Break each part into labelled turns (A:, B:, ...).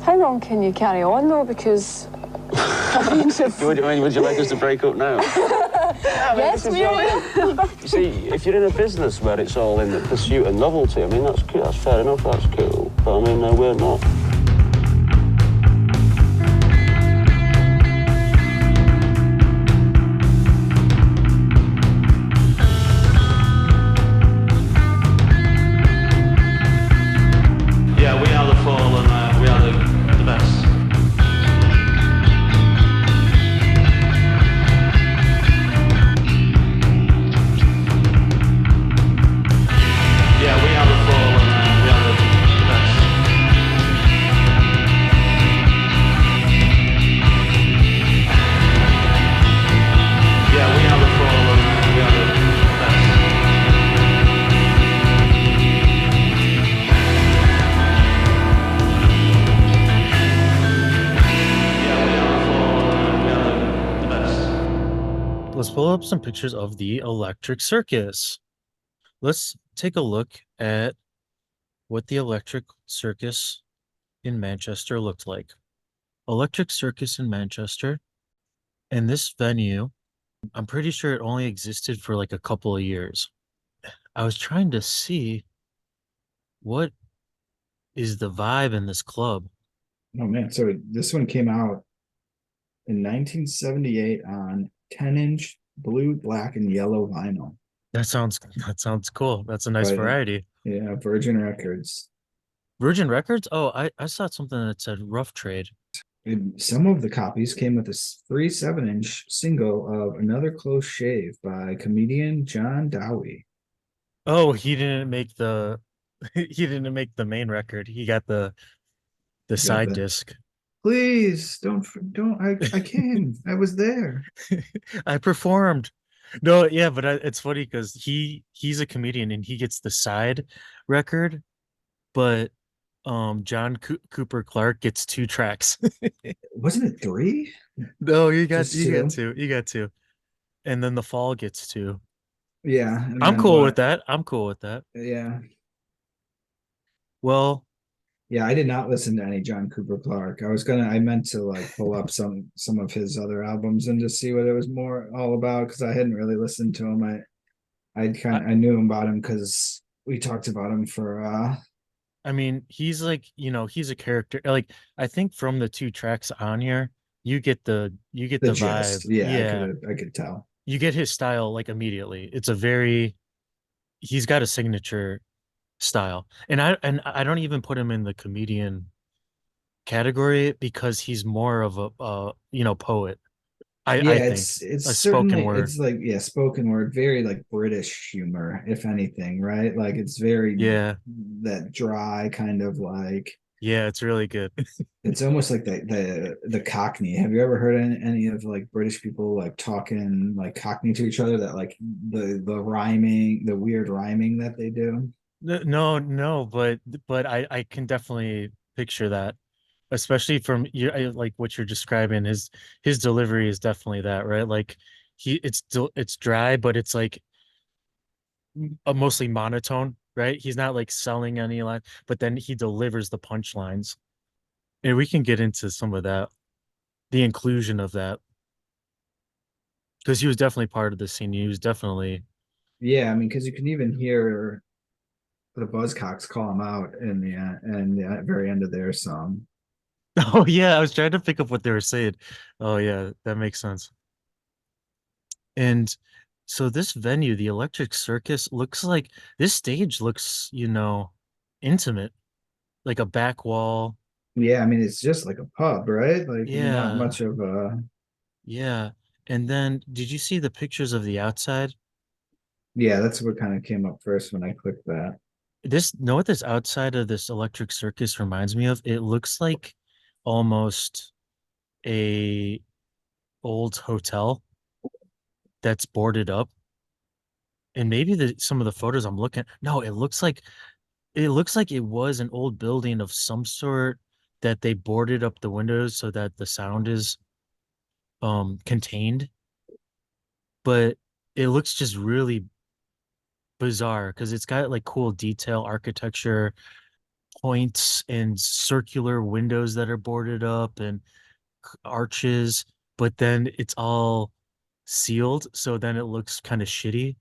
A: How long can you carry on though? Because
B: would you like us to break up now?
A: yes, we will.
B: See, if you're in a business where it's all in the pursuit of novelty, I mean, that's cool, that's fair enough, that's cool. But I mean, no, we're not.
C: Yeah, we are the fall and we are the best. Yeah, we are the fall and we are the best. Yeah, we are the fall and we are the best.
D: Let's pull up some pictures of the Electric Circus. Let's take a look at what the Electric Circus in Manchester looked like. Electric Circus in Manchester. And this venue, I'm pretty sure it only existed for like a couple of years. I was trying to see what is the vibe in this club.
E: Oh man, so this one came out in 1978 on 10-inch blue, black, and yellow vinyl.
D: That sounds cool. That's a nice variety.
E: Yeah, Virgin Records.
D: Virgin Records? Oh, I saw something that said Rough Trade.
E: Some of the copies came with a free 7-inch single of Another Close Shave by comedian John Dowie.
D: Oh, he didn't make the main record. He got the side disc.
E: Please don't I came. I was there.
D: I performed. No, yeah, but it's funny because he's a comedian and he gets the side record, but John Cooper Clarke gets 2 tracks.
E: Wasn't it 3?
D: No, you got 2. And then the Fall gets 2.
E: Yeah.
D: I'm cool with that.
E: Yeah.
D: Well,
E: yeah, I did not listen to any John Cooper Clarke. I meant to like pull up some of his other albums and just see what it was more all about, because I hadn't really listened to him. I knew about him because we talked about him for
D: I mean, he's like, he's a character. Like, I think from the 2 tracks on here, you get the vibe.
E: Yeah, I could tell.
D: You get his style like immediately. He's got a signature style. And I don't even put him in the comedian category because he's more of a poet. I think
E: it's
D: a
E: spoken
D: word.
E: It's like spoken word, very like British humor, if anything, right? Like it's very that dry kind of like.
D: Yeah, it's really good.
E: It's almost like the Cockney. Have you ever heard any of like British people like talking like Cockney to each other? That like the rhyming, the weird rhyming that they do.
D: No, but I can definitely picture that, especially from like what you're describing. His delivery is definitely that, right? Like it's dry, but it's like mostly monotone, right? He's not like selling any line, but then he delivers the punchlines. And we can get into some of that, the inclusion of that, because he was definitely part of the scene. He was definitely.
E: Yeah, I mean, because you can even hear the Buzzcocks call him out in the very end of their song.
D: Oh yeah, I was trying to pick up what they were saying. Oh yeah, that makes sense. And so this venue, the Electric Circus, looks like this stage looks, intimate, like a back wall.
E: Yeah, I mean, it's just like a pub, right? Like not
D: Yeah.
E: much of a.
D: Yeah. And then did you see the pictures of the outside?
E: Yeah, that's what kind of came up first when I clicked that.
D: Know what this outside of this Electric Circus reminds me of? It looks like almost a old hotel that's boarded up. And maybe some of the photos I'm looking at, no, it looks like it was an old building of some sort that they boarded up the windows so that the sound is contained. But it looks just really bizarre because it's got like cool detail architecture. points and circular windows that are boarded up and arches, but then it's all sealed, so then it looks kind of shitty.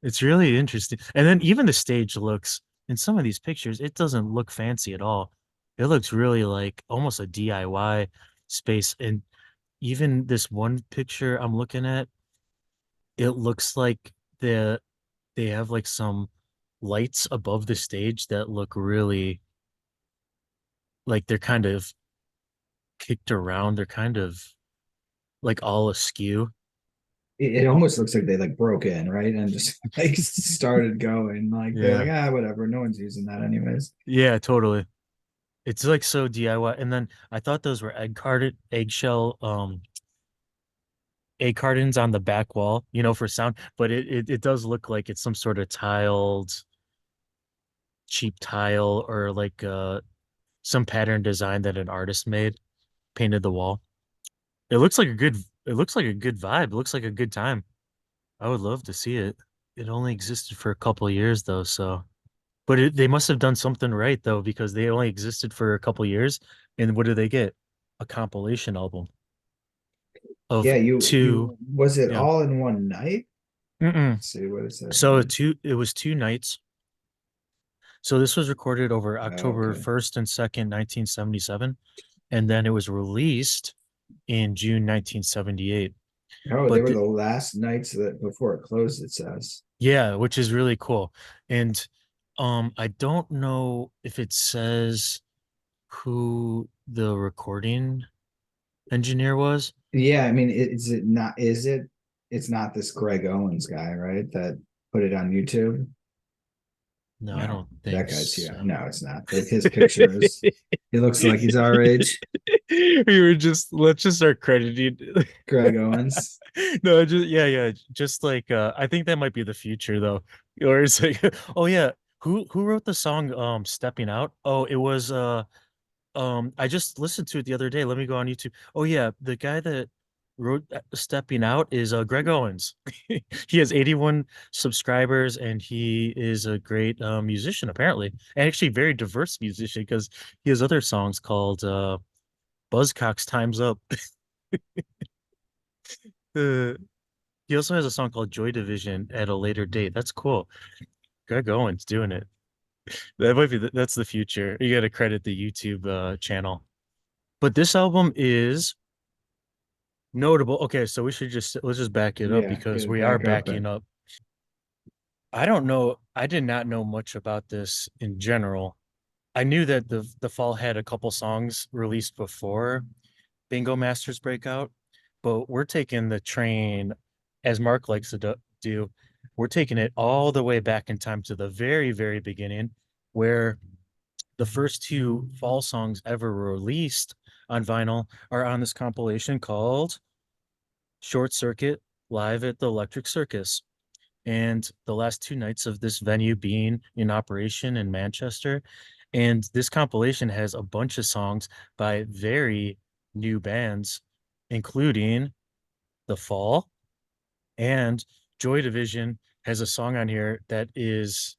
D: It's really interesting. And then even the stage looks, in some of these pictures, it doesn't look fancy at all. It looks really like almost a DIY space. And even this one picture I'm looking at, it looks like they have like some lights above the stage that look really like they're kind of kicked around. They're kind of like all askew.
E: It almost looks like they like broke in, right? And just like started going. Like they're like,
D: Yeah.
E: whatever, no one's using that anyways.
D: Yeah, totally. It's like so DIY. And then I thought those were egg cartons on the back wall, for sound, but it does look like it's some sort of tiled, cheap tile or like some pattern design that an artist made, painted the wall. It looks like a good vibe. It looks like a good time. I would love to see it. It only existed for a couple of years though, so but they must have done something right though because they only existed for a couple of years. And what do they get? A compilation album of
E: Yeah, you
D: two.
E: was it
D: Yeah.
E: all in one night?
D: Mm-mm.
E: Let's see what it says
D: So
E: here.
D: it was 2 nights. So this was recorded over
E: Oh,
D: October
E: okay.
D: 1st and 2nd, 1977, and then it was released in June 1978.
E: Oh, they
D: But
E: were the last nights that before it closed, it says.
D: yeah, which is really cool. And I don't know if it says who the recording engineer was.
E: Yeah, I mean, is it not? Is it? It's not this Greg Owens guy, right? That put it on YouTube.
D: No, I
E: No,
D: don't
E: that
D: think
E: guy's here.
D: so.
E: No, it's not. His picture is. He looks like he's our age.
D: We were just let's just start crediting.
E: Greg Owens.
D: No, just yeah. Just like I think that might be the future though. Or it's like, oh yeah, who wrote the song Stepping Out? Oh, it was I just listened to it the other day. Let me go on YouTube. Oh yeah, the guy that wrote Stepping Out is Greg Owens. He has 81 subscribers and he is a great musician apparently. And actually very diverse musician because he has other songs called Buzzcocks Time's Up. Uh, he also has a song called Joy Division at a later date. That's cool. Greg Owens doing it. That might be that's the future. You got to credit the YouTube channel. But this album is notable. Okay, so let's just back it up
E: Yeah, get
D: because
E: it
D: we are
E: back up.
D: backing up. I don't know. I did not know much about this in general. I knew that the fall had a couple songs released before Bingo Masters Breakout, but we're taking the train, as Mark likes to do, we're taking it all the way back in time to the very, very beginning, where the first two fall songs ever released on vinyl are on this compilation called Short Circuit Live at the Electric Circus. And the last 2 nights of this venue being in operation in Manchester. And this compilation has a bunch of songs by very new bands, including The Fall, and Joy Division has a song on here that is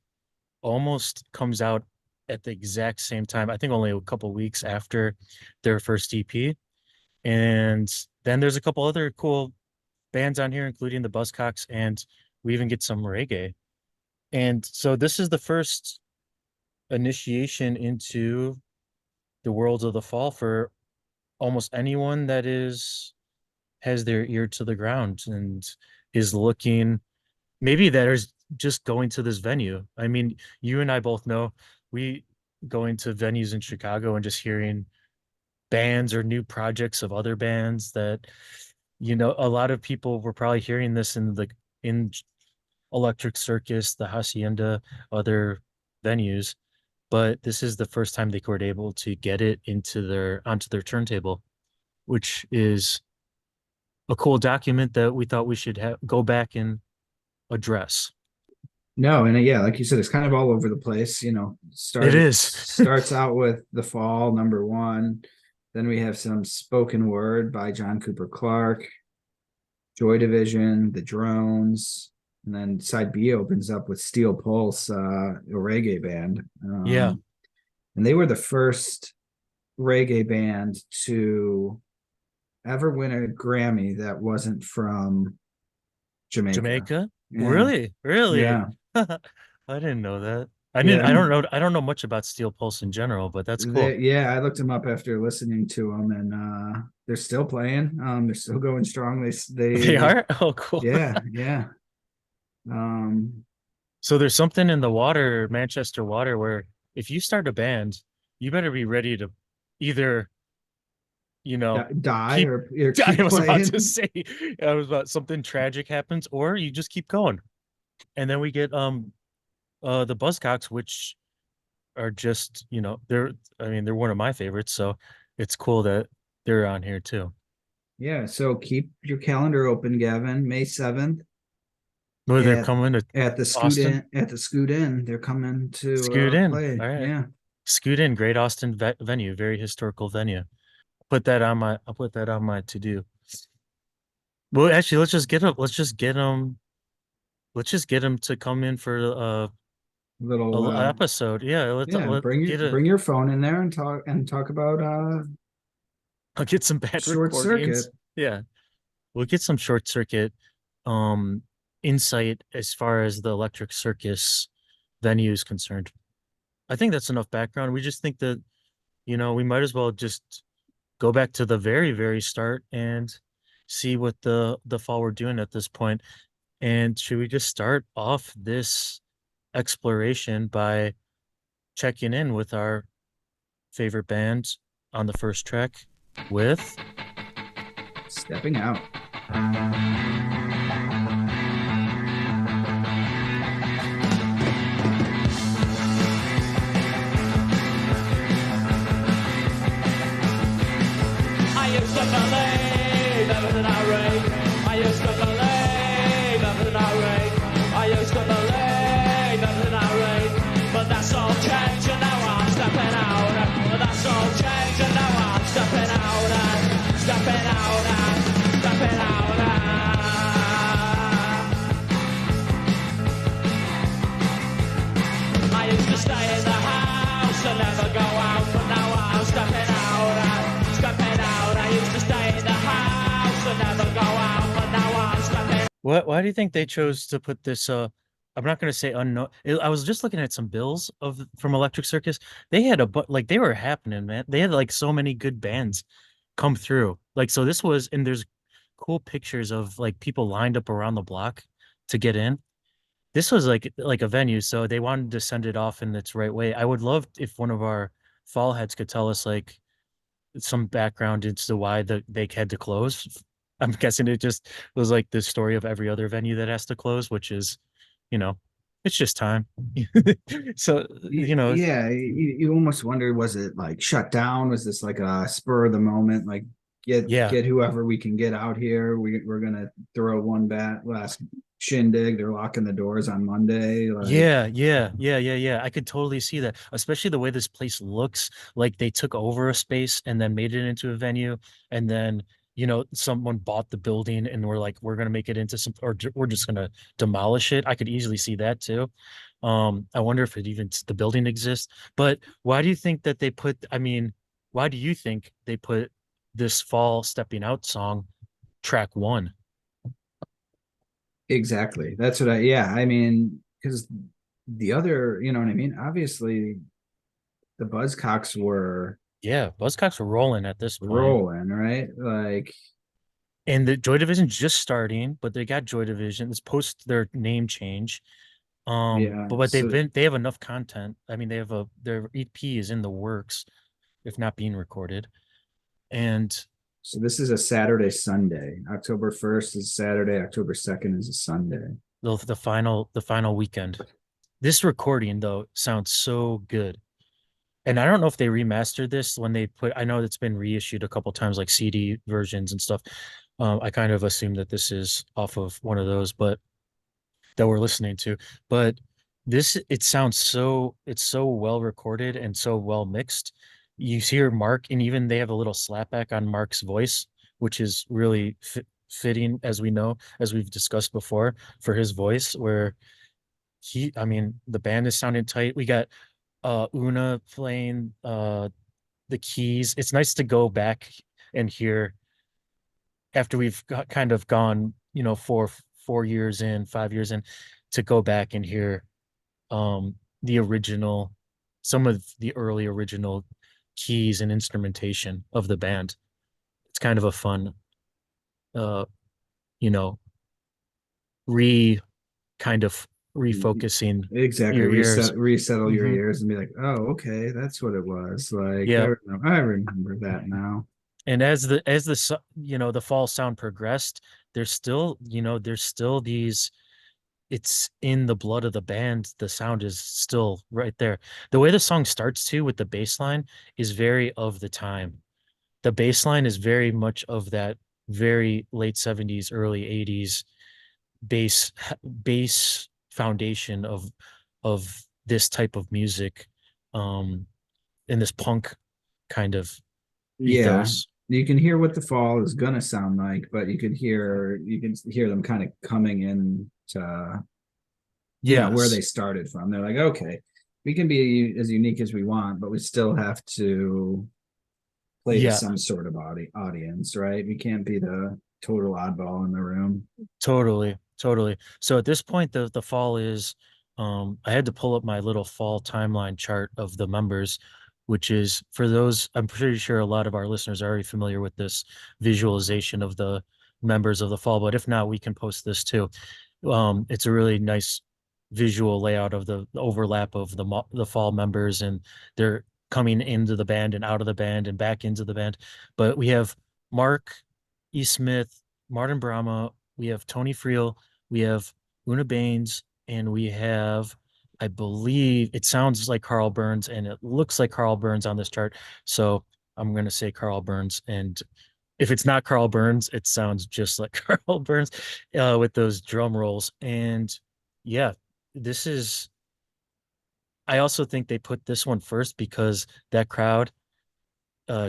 D: almost comes out at the exact same time. I think only a couple weeks after their first EP. And then there's a couple other cool bands on here, including the Buzzcocks, and we even get some reggae. And so this is the first initiation into the worlds of the fall for almost anyone that is has their ear to the ground and is looking maybe that is just going to this venue. I mean, you and I both know we going to venues in Chicago and just hearing bands or new projects of other bands that a lot of people were probably hearing this in Electric Circus, the Hacienda, other venues, but this is the first time they were able to get it into their onto their turntable, which is a cool document that we thought we should go back and address.
E: No, and yeah, like you said, it's kind of all over the place.
D: It is.
E: Starts out with The Fall, number one. Then we have some spoken word by John Cooper Clarke, Joy Division, The Drones, And then side B opens up with Steel Pulse, a reggae band.
D: Yeah.
E: And they were the first reggae band to ever win a Grammy that wasn't from Jamaica.
D: Jamaica?
E: Yeah.
D: Really? Really?
E: Yeah.
D: I didn't know that.
E: Yeah.
D: I don't know much about Steel Pulse in general, but that's cool.
E: Yeah, I looked them up after listening to them, and they're still playing. They're still going strong.
D: They are? Oh, cool.
E: Yeah, yeah. Um,
D: So there's something in the water, Manchester water, where if you start a band, you better be ready to either,
E: die
D: keep
E: or keep
D: I was about
E: playing.
D: to say, I was about something tragic happens, or you just keep going. And then we get the Buzzcocks, which are just, they're one of my favorites, so it's cool that they're on here too.
E: Yeah, so keep your calendar open, Gavin. May 7th
D: Where they're
E: at
D: coming to
E: the Scoot
D: Austin.
E: In at the Scoot In. They're coming
D: Scoot
E: to
D: in.
E: play.
D: All right.
E: Yeah.
D: Scoot in, great Austin venue, very historical venue. I'll put that on my to do. Well, actually, let's just get them to come in for
E: Little
D: a episode. Yeah,
E: yeah,
D: let get a
E: bring your phone in there and talk about
D: I'll get some bad
E: Short Circuit.
D: recordings. Yeah, we'll get some short circuit um insight as far as the electric circus venue is concerned. I think that's enough background. We just think that, we might as well just go back to the very, very start and see what the fall we're doing at this point. And should we just start off this exploration by checking in with our favorite band on the first track with
E: Stepping Out.
C: I used to believe everything I read. I used to believe everything I read. I used to believe everything I read. But that's all changed and now I'm stepping out. But that's all changed and now I'm stepping out. Stepping out. Stepping out. I used to stay in the house and never go out. But now I'm stepping out. Stepping out. I used to stay in the house and never go out. But now I'm stepping.
D: why do you think they chose to put this I'm not going to say unknown. I was just looking at some bills from Electric Circus. They had like they were happening, man. They had like so many good bands come through. Like so this was and there's cool pictures of like people lined up around the block to get in. This was like a venue, so they wanted to send it off in its right way. I would love if one of our fall heads could tell us like some background into why they had to close. I'm guessing it just was like the story of every other venue that has to close, which is, you know, it's just time. So,
E: Yeah, you almost wonder, was it like shut down? Was this like a spur of the moment, like
D: yeah,
E: get whoever we can get out here? We're gonna throw one last shindig. They're locking the doors on Monday. Like,
D: yeah. I could totally see that, especially the way this place looks like they took over a space and then made it into a venue. And then, someone bought the building and we're like, we're going to make it into we're just going to demolish it. I could easily see that too. I wonder if the building exists, but why do you think that why do you think they put this fall stepping out song track one?
E: exactly. That's what yeah, I mean, because the other, you know what I mean? Obviously, the Buzzcocks were
D: Yeah, Buzzcocks were rolling at this point.
E: rolling, right? Like,
D: And the Joy Division's just starting, but they got Joy Division. It's post their name change.
E: yeah.
D: But
E: So
D: they have enough content. I mean, their EP is in the works, if not being recorded. And
E: so this is a Saturday, Sunday. October 1st is Saturday, October 2nd is a Sunday.
D: the final weekend. This recording though sounds so good. And I don't know if they remastered this when I know it's been reissued a couple times, like CD versions and stuff. I kind of assume that this is off of one of those, but that we're listening to. But it's so well recorded and so well mixed. You hear Mark, and even they have a little slapback on Mark's voice, which is really fitting, as we know, as we've discussed before, for his voice, where I mean, the band is sounding tight. We got Una playing the keys. It's nice to go back and hear after we've kind of gone, 4 years in, 5 years in, to go back and hear the original, some of the early original keys and instrumentation of the band. It's kind of a fun, uh, you know, re kind of refocusing
E: Exactly.
D: your ears.
E: Resettle your
D: Mhm.
E: ears and be like, oh, okay, that's what it was. Like
D: Yeah.
E: I remember that now.
D: And as the fall sound progressed, there's still these, it's in the blood of the band. The sound is still right there. The way the song starts too with the bass line is very of the time. The bass line is very much of that very late 70s, early 80s bass bass foundation of this type of music, um in this punk kind of
E: Yeah.
D: ethos.
E: You can hear what the fall is gonna sound like, but you can hear them kind of coming in to where
D: Yes,
E: they started from. They're like, okay, we can be as unique as we want, but we still have to play to
D: yeah,
E: some sort of audience, right? We can't be the total oddball in the room.
D: totally. So at this point, the fall is, I had to pull up my little fall timeline chart of the members, which is, for those, I'm pretty sure a lot of our listeners are already familiar with this visualization of the members of the fall, but if not, we can post this too. It's a really nice visual layout of the overlap of the fall members, and they're coming into the band and out of the band and back into the band. But we have Mark E. Smith, Martin Brahma, we have Tony Friel, we have Una Baines, and we have, I believe it sounds like Carl Burns, and it looks like Carl Burns on this chart. So I'm going to say Carl Burns. And if it's not Carl Burns, it sounds just like Carl Burns, with those drum rolls. And yeah, this is, I also think they put this one first because that crowd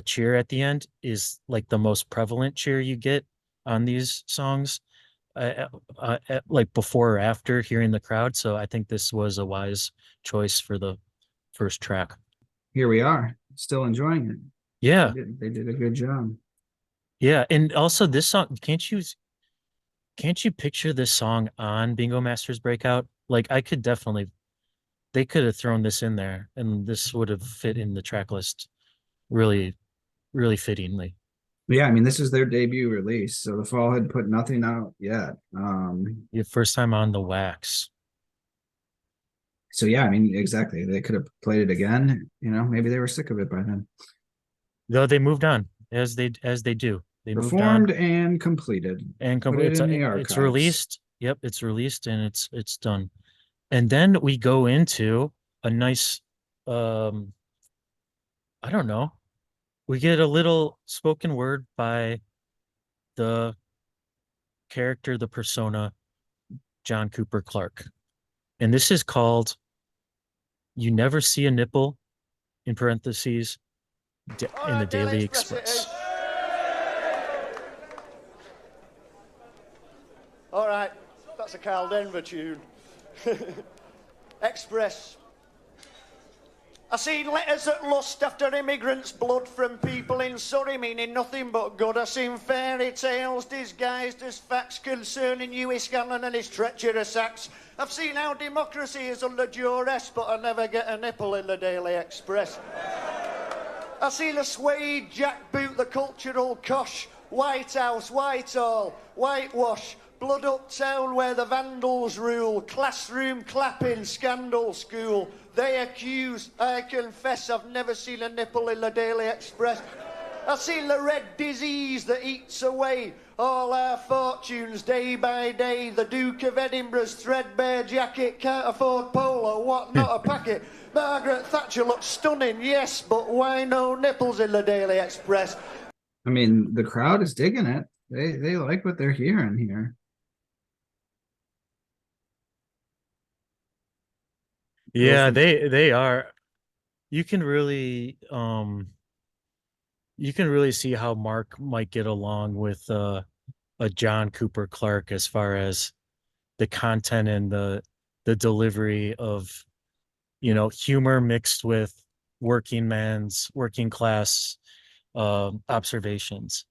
D: cheer at the end is like the most prevalent cheer you get on these songs, like before or after hearing the crowd. So I think this was a wise choice for the first track.
E: Here we are, still enjoying it.
D: Yeah,
E: They did a good job.
D: yeah, and also this song, can't you picture this song on Bingo Masters Breakout? Like I could definitely, they could have thrown this in there, and this would have fit in the track list really, really fittingly.
E: But yeah, I mean, this is their debut release, so the fall had put nothing out yet.
D: Your first time on the wax.
E: So yeah, I mean, exactly. They could have played it again. Maybe they were sick of it by then.
D: Though they moved on, as they do. They moved on
E: Performed and completed.
D: and
E: Put it
D: it's
E: in the
D: it's
E: archives.
D: released. Yep, it's released and it's done. And then we go into a nice, um I don't know. We get a little spoken word by the character, the persona, John Cooper Clarke. And this is called "You Never See a Nipple," in parentheses,
C: All
D: in the
C: right, Daily
D: Daily
C: Express it is.
D: Express.
C: All right, that's a Carl Denver tune. Express. I seen letters that lust after immigrants' blood from people in Surrey meaning nothing but good. I seen fairy tales disguised as facts concerning Lewis Scanlon and his treacherous acts. I've seen how democracy is under duress, but I never get a nipple in the Daily Express. I seen a suede jackboot, the cultural cosh, White House, Whitehall, whitewash, blood uptown where the vandals rule, classroom clapping, scandal school. They accuse, I confess, I've never seen a nipple in the Daily Express. I've seen the red disease that eats away all our fortunes day by day. The Duke of Edinburgh's threadbare jacket, can't afford polo, what, not a packet. Margaret Thatcher looks stunning, yes, but why no nipples in the Daily Express?
E: I mean, the crowd is digging it. They like what they're hearing here.
D: Yeah, they are. You can really, you can really see how Mark might get along with a John Cooper Clarke as far as the content and the delivery of, humor mixed with working class observations.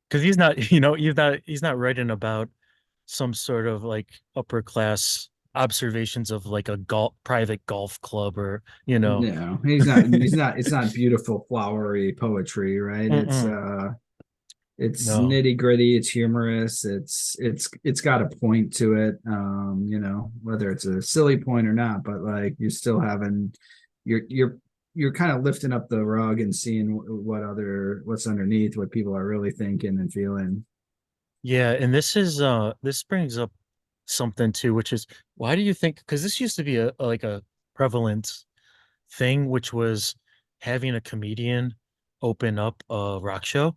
D: Because he's not, he's not writing about some sort of like upper class observations of like a private golf club or,
E: No, he's not. It's not beautiful, flowery poetry, right?
D: Mm-mm,
E: It's
D: no.
E: nitty gritty. It's humorous. It's got a point to it. Whether it's a silly point or not, but like you're still having, you're kind of lifting up the rug and seeing what's underneath, what people are really thinking and feeling.
D: Yeah, and this brings up something too, which is why do you think, because this used to be like a prevalent thing, which was having a comedian open up a rock show.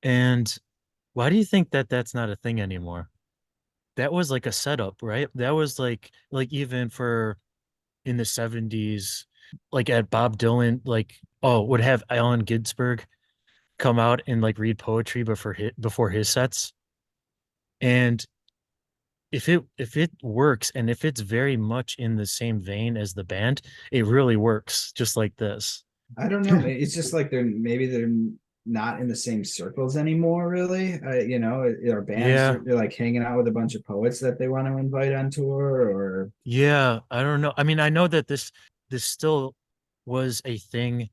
D: And why do you think that that's not a thing anymore? That was like a setup, right? That was like even for in the 70s, like at Bob Dylan, like would have Allen Ginsberg come out and like read poetry before his sets. And if it works and if it's very much in the same vein as the band, it really works just like this.
E: I don't know. It's just like they're not in the same circles anymore, really. Our bands
D: Yeah.
E: they're like hanging out with a bunch of poets that they want to invite on tour, or
D: Yeah, I don't know. I mean, I know that this still was a thing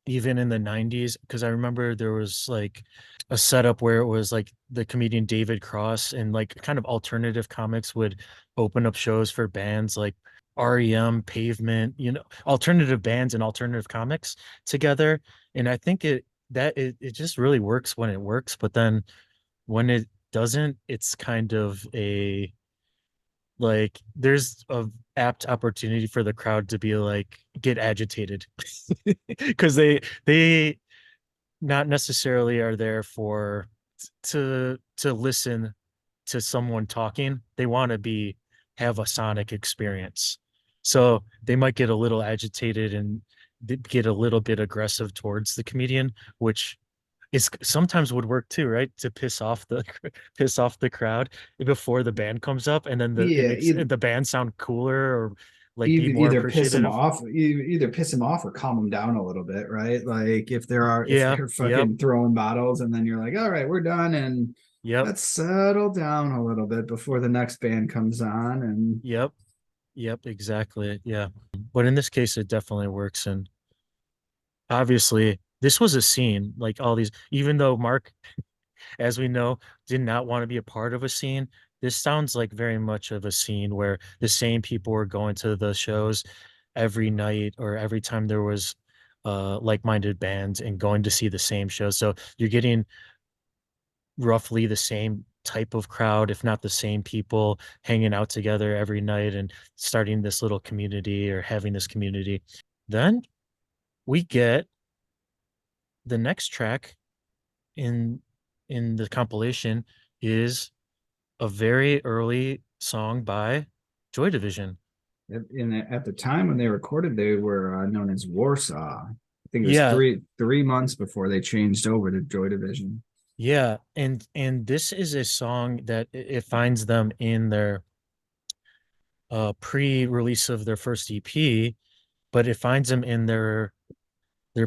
D: even in the 90s because I remember there was like a setup where it was like the comedian David Cross and like kind of alternative comics would open up shows for bands like REM, Pavement, alternative bands and alternative comics together. And I think it just really works when it works, but then when it doesn't, it's kind of a like there's a apt opportunity for the crowd to be like get agitated because they not necessarily are there for to listen to someone talking. They want to be have a sonic experience, so they might get a little agitated and get a little bit aggressive towards the comedian, which is sometimes would work too, right? To piss off the crowd before the band comes up, and then it
E: yeah,
D: makes the band sound cooler or like be
E: either
D: more
E: either piss them
D: appreciative.
E: off, either piss them off or calm them down a little bit, right? Like if
D: Yeah,
E: they're
D: yep,
E: fucking throwing bottles, and then you're like, all right, we're done, and
D: yep,
E: let's settle down a little bit before the next band comes on. And
D: yep, yep, exactly. Yeah. But in this case, it definitely works. And obviously, this was a scene, like all these, even though Mark, as we know, did not want to be a part of a scene. This sounds like very much of a scene where the same people were going to the shows every night or every time there was like-minded bands and going to see the same shows. So you're getting roughly the same type of crowd, if not the same people hanging out together every night and starting this little community or having this community. Then we get the next track in the compilation is a very early song by Joy Division.
E: at the time when they recorded, they were known as Warsaw. I think it was
D: Yeah,
E: three months before they changed over to Joy Division.
D: yeah, and this is a song that it finds them in their pre-release of their first EP, but it finds them in their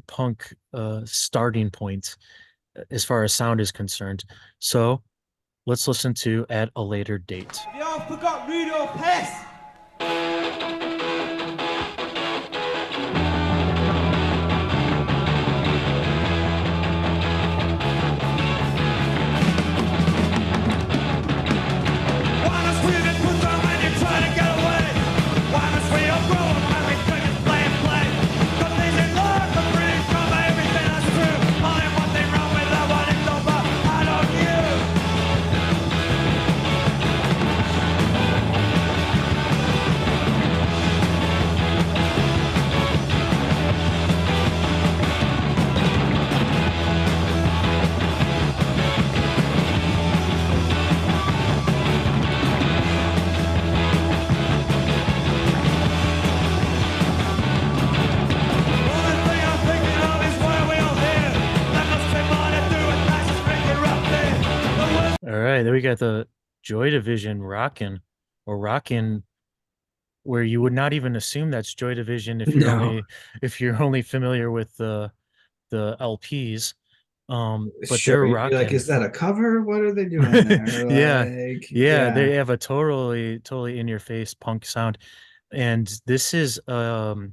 D: punk starting point as far as sound is concerned. So let's listen to At a Later Date.
C: Y'all forgot Rudolph Hess. Why must we be put down when you try to get away? Why must we all grow up when we think it's play? Cause these in love for free, cover everything that's true. Only one thing wrong with that one, it's over. I love you.
D: got the Joy Division rockin', where you would not even assume that's Joy Division
E: No,
D: if you're only familiar with the LPs. But
E: sure.
D: they're
E: You'd be like,
D: rocking.
E: is that a cover? What are they doing there?
D: Yeah.
E: Like,
D: Yeah,
E: yeah,
D: they have a totally in your face punk sound. And this is and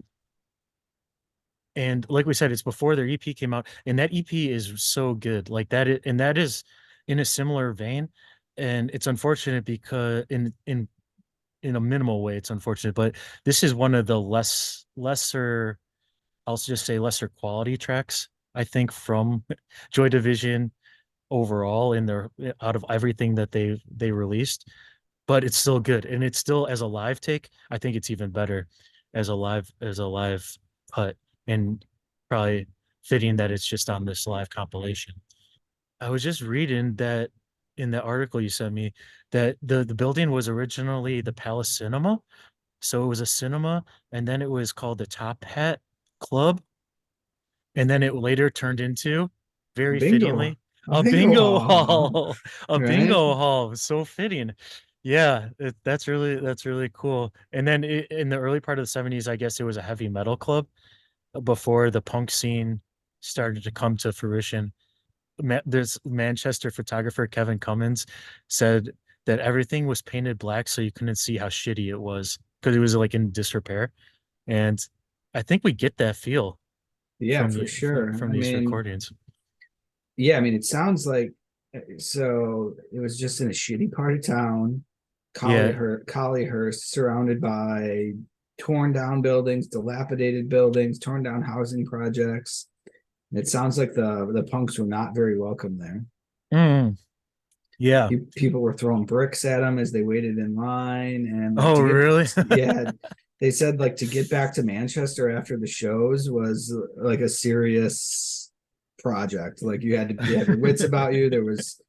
D: like we said, it's before their EP came out, and that EP is so good. Like that is in a similar vein. And it's unfortunate because in a minimal way, it's unfortunate, but this is one of the lesser, I'll just say lesser quality tracks, I think, from Joy Division overall in their out of everything that they released. But it's still good, and it's still, as a live take, I think it's even better as a live cut, and probably fitting that it's just on this live compilation. I was just reading that in the article you sent me, that the building was originally the Palace Cinema. So it was a cinema, and then it was called the Top Hat Club, and then it later turned into, very
E: bingo,
D: fittingly,
E: a
D: a
E: bingo
D: bingo
E: hall,
D: hall. A
E: right?
D: bingo hall. So fitting. Yeah, that's really cool. And then in the early part of the 70s, I guess it was a heavy metal club before the punk scene started to come to fruition. This Manchester photographer Kevin Cummins said that everything was painted black so you couldn't see how shitty it was because it was like in disrepair. And I think we get that feel
E: Yeah, for sure.
D: from
E: I
D: these
E: mean,
D: recordings.
E: yeah, I mean, it sounds like so it was just in a shitty part of town,
D: Yeah.
E: Collyhurst, surrounded by torn down buildings, dilapidated buildings, torn down housing projects. It sounds like the punks were not very welcome there.
D: Mm, yeah.
E: People were throwing bricks at them as they waited in line, and like
D: Oh,
E: to get,
D: really?
E: yeah, they said like to get back to Manchester after the shows was like a serious project. Like you had your wits about you. There was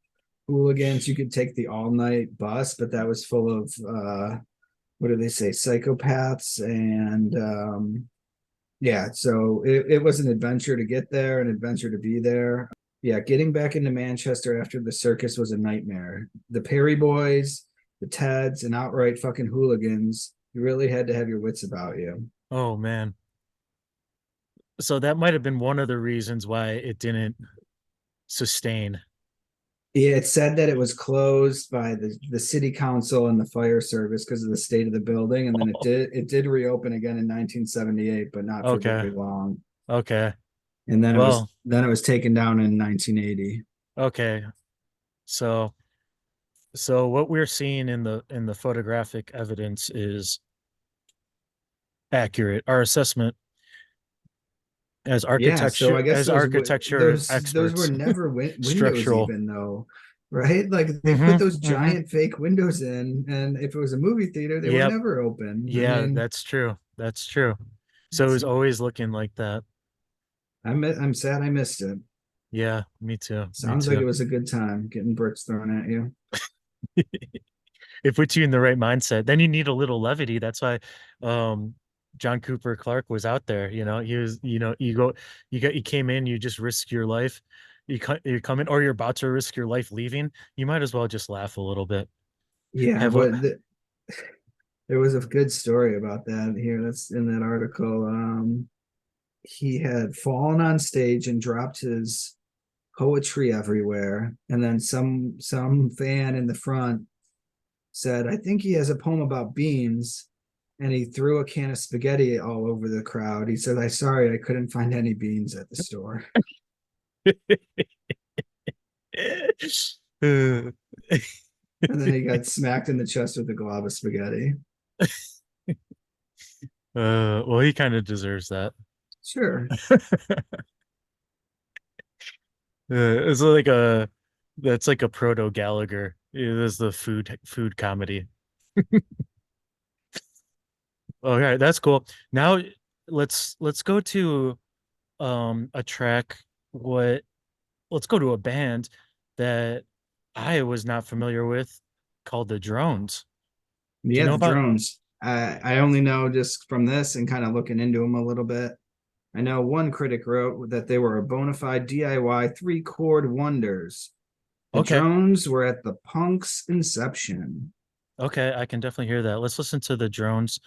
E: hooligans. You could take the all night bus, but that was full of what do they say, psychopaths, and yeah, so it was an adventure to get there, an adventure to be there. Yeah, getting back into Manchester after the circus was a nightmare. The Perry Boys, the Teds, and outright fucking hooligans. You really had to have your wits about you.
D: Oh, man. So that might have been one of the reasons why it didn't sustain.
E: Yeah, it said that it was closed by the city council and the fire service because of the state of the building, and then it did reopen again in 1978, but not for
D: Okay.
E: very long.
D: Okay.
E: And
D: Well,
E: then it was taken down in 1980.
D: okay. So what we're seeing in the photographic evidence is accurate. Our assessment
E: Yeah, so I guess
D: as architecture
E: those were
D: experts,
E: never windows
D: structural.
E: even though, right? Like they put
D: Mm-hmm,
E: those
D: mm-hmm.
E: giant fake windows in, and if it was a movie theater, they were
D: Yep.
E: never open. I
D: Yeah,
E: mean,
D: that's true. That's true. So it was always looking like that.
E: I'm sad I missed it.
D: Yeah, me too. Me
E: Sounds like
D: too.
E: it was a good time getting bricks thrown at you.
D: It puts you in the right mindset. Then you need a little levity. That's why John Cooper Clarke was out there. You know, he was, you came in, you just risk your life. You come in, or you're about to risk your life leaving. You might as well just laugh a little bit.
E: Yeah,
D: Have a
E: there was a good story about that here. That's in that article. He had fallen on stage and dropped his poetry everywhere, and then some fan in the front said, I think he has a poem about beans. And he threw a can of spaghetti all over the crowd. He said, I couldn't find any beans at the store. And then he got smacked in the chest with a glob of spaghetti.
D: well, he kind of deserves that.
E: Sure.
D: It's like a that's like a proto Gallagher. It is the food comedy. Okay, that's cool. Now let's go to a track. What Let's go to a band that I was not familiar with, called the Drones. Do you
E: Yeah,
D: know
E: the
D: about?
E: drones. I only know just from this and kind of looking into them a little bit. I know one critic wrote that they were a bona fide DIY three chord wonders. The
D: Okay.
E: Drones were at the Punk's inception.
D: Okay, I can definitely hear that. Let's listen to the Drones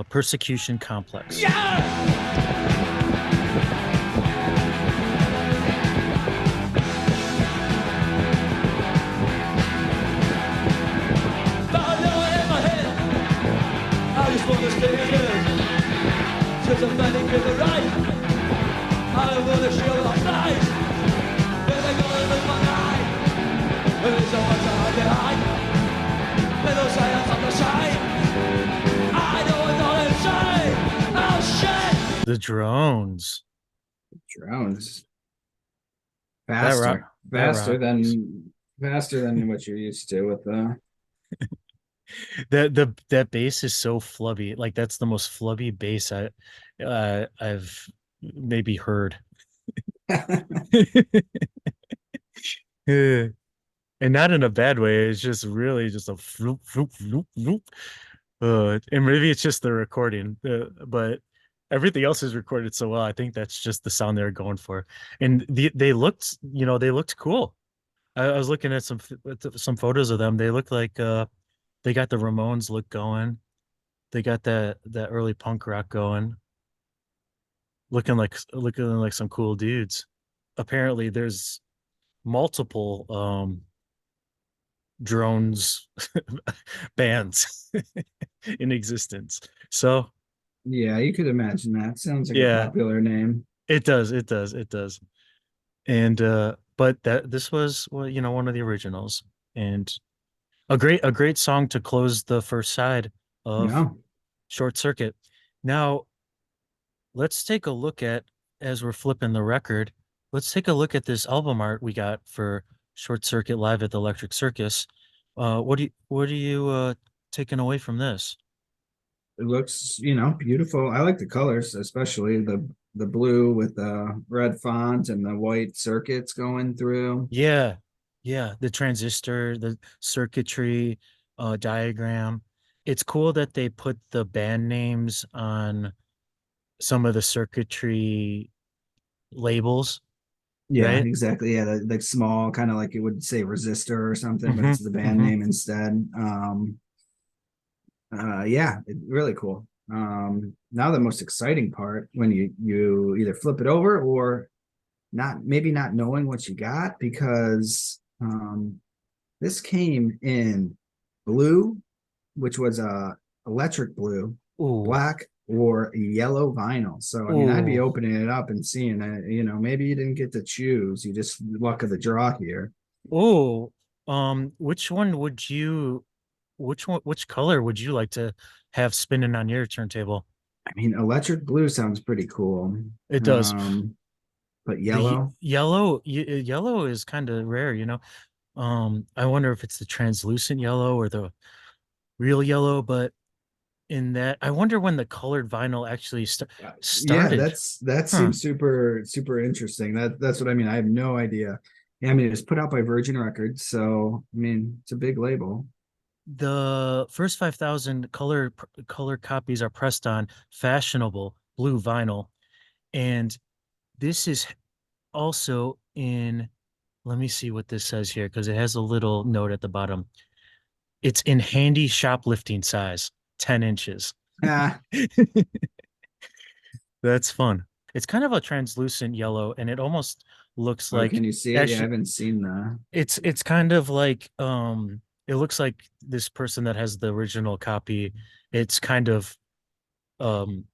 D: Persecution Complex.
C: I just wanna stay good. Cause I'm fighting for the right. I wanna show our sight. Then they're gonna lose my night. There's so much I hide behind. Little silence on the side. I know it's all inside. Oh shit!
D: The Drones.
E: Drones.
D: That
E: Faster. Faster
D: rocks.
E: than what you're used to with the
D: That bass is so flubby. Like that's the most flubby bass I've maybe heard. Yeah. And not in a bad way. It's just really just a floop, floop, floop, floop. And maybe it's just the recording, but everything else is recorded so well. I think that's just the sound they're going for. And they looked, they looked cool. I was looking at some photos of them. They look like they got the Ramones look going. They got that early punk rock going. Looking like some cool dudes. Apparently, there's multiple drones bands in existence. So
E: Yeah, you could imagine that. Sounds like a
D: yeah,
E: popular name.
D: it does, it does. And but that this was, well, one of the originals, and a great song to close the first side of
E: Yeah.
D: Short Circuit. Now let's take a look at, as we're flipping the record, let's take a look at this album art we got for Short Circuit live at the Electric Circus. What are you taking away from this?
E: It looks, beautiful. I like the colors, especially the blue with the red font and the white circuits going through.
D: Yeah, yeah, the transistor, the circuitry diagram. It's cool that they put the band names on some of the circuitry labels,
E: Yeah,
D: right?
E: exactly. Yeah, like small, kind of like it would say resistor or something, but
D: Hmm.
E: it's the band
D: Hmm.
E: name instead. Yeah, really cool. Now the most exciting part when you either flip it over or not, maybe not knowing what you got, because this came in blue, which was electric blue,
D: Ooh,
E: black, or yellow vinyl. So I mean, I'd be
D: ooh,
E: opening it up and seeing it. Maybe you didn't get to choose. You just luck of the draw here.
D: ooh. Which one would which color would you like to have spinning on your turntable?
E: I mean, electric blue sounds pretty cool.
D: It does.
E: Um, but
D: The
E: yellow,
D: yellow is kind of rare. I wonder if it's the translucent yellow or the real yellow, but in that, I wonder when the colored vinyl actually
E: yeah,
D: started.
E: that
D: Huh.
E: seems super super interesting. That's what I mean. I have no idea. Yeah, I mean, it's put out by Virgin Records, so I mean, it's a big label.
D: The first 5,000 color copies are pressed on fashionable blue vinyl, and this is also in. Let me see what this says here because it has a little note at the bottom. It's in handy shoplifting size, 10 inches.
E: Ah,
D: That's fun. It's kind of a translucent yellow, and it almost looks
E: oh,
D: like,
E: can you see it? Yeah, I
D: actually,
E: haven't seen the.
D: it's kind of like, it looks like this person that has the original copy, it's kind of um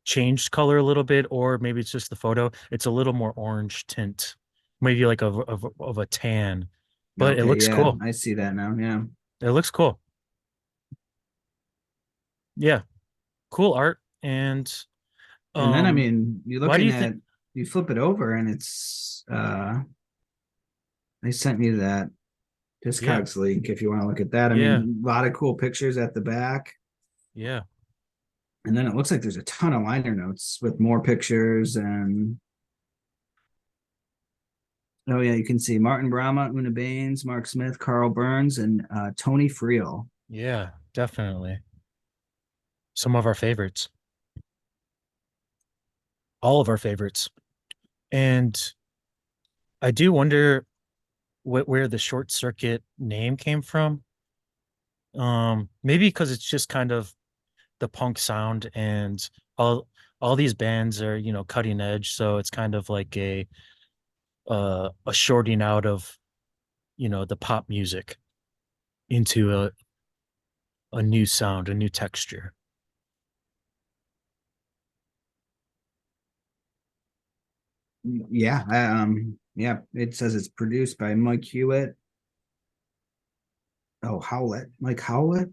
D: changed color a little bit, or maybe it's just the photo. It's a little more orange tint, maybe like of a tan, but it
E: Okay,
D: looks
E: yeah,
D: cool.
E: I see that now. Yeah,
D: It looks cool. Yeah, cool art. And
E: and then I
D: um
E: mean, you're
D: why do
E: looking
D: you think?
E: at you flip it over, and it's they sent me that
D: Yeah,
E: Discogs link if you want to look at that. I
D: yeah,
E: mean, a lot of cool pictures at the back.
D: yeah.
E: And then it looks like there's a ton of liner notes with more pictures. And oh yeah, you can see Martin Brahma, Una Baines, Mark Smith, Carl Burns, and Tony Friel.
D: Yeah, definitely. Some of our favorites, all of our favorites. And I do wonder, where the short circuit name came from. Maybe because it's just kind of the punk sound, and all these bands are, cutting edge, so it's kind of like a shorting out of, the pop music into a new sound, a new texture.
E: Yeah, yeah. It says it's produced by Mike Hewitt. Oh, Howlett, Mike Howlett.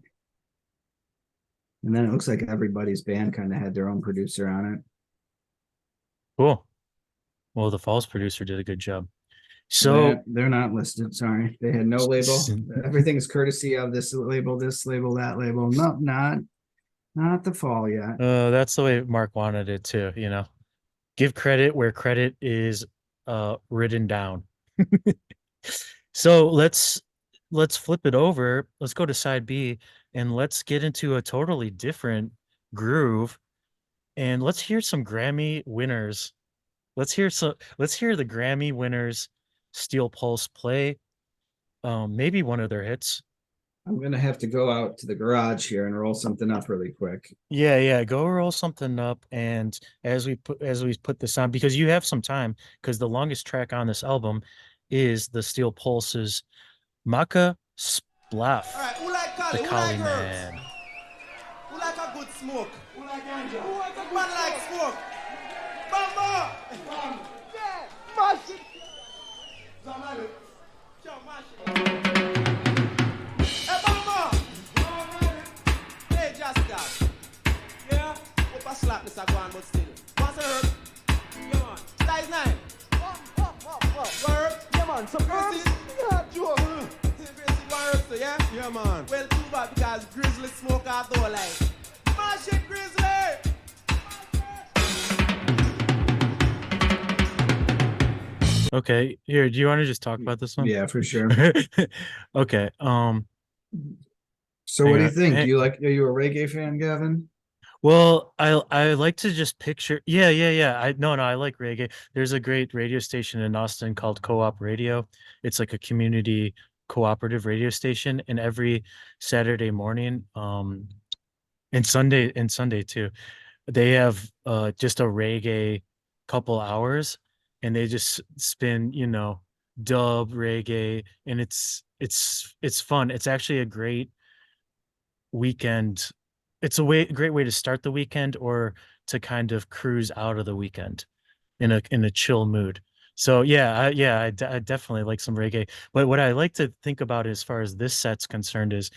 E: And then it looks like everybody's band kind of had their own producer on it.
D: Cool. Well, the Falls producer did a good job. So
E: They're not listed. Sorry, they had no label. Everything is courtesy of this label, that label. No, not the Fall yet.
D: that's the way Mark wanted it too, Give credit where credit is written down. So let's flip it over. Let's go to side B and let's get into a totally different groove, and let's hear some Grammy winners. Let's hear the Grammy winners Steel Pulse play maybe one of their hits.
E: I'm gonna have to go out to the garage here and roll something up really quick.
D: Yeah, go roll something up, and as we put this on, because you have some time, because the longest track on this album is the Steel Pulse's Maka Splaff,
F: All right, who like
D: the
F: Cali? Who
D: Kali
F: like herbs?
D: Man.
F: Who like a good smoke? Who like ganja? Who like a man like smoke? Bamba! Bam! Yeah! Mash it! Zamale! Chow, mash it! Hey, Bamba! Hey, just that. Yeah? Hope I slap this, I go on, but still. What's a herb? Yeah, man. Size 9. Word? Yeah, man. Some herbs? Yeah, Joe. So, yeah? Yeah, man. Well, too bad because Grizzly smoke out though, like. Mash it, Grizzly!
D: Okay, here, do you want to just talk about this one?
E: Yeah, for sure.
D: Okay.
E: So what do you
D: hang on.
E: think? Do you like? Are you a reggae fan, Gavin?
D: Well, I like to just picture. Yeah. I like reggae. There's a great radio station in Austin called Co-op Radio. It's like a community cooperative radio station, and every Saturday morning, and Sunday too, they have just a reggae couple hours, and they just spin, dub reggae, and it's fun. It's actually a great weekend. It's great way to start the weekend, or to kind of cruise out of the weekend in a chill mood. So I definitely like some reggae. But what I like to think about as far as this set's concerned is,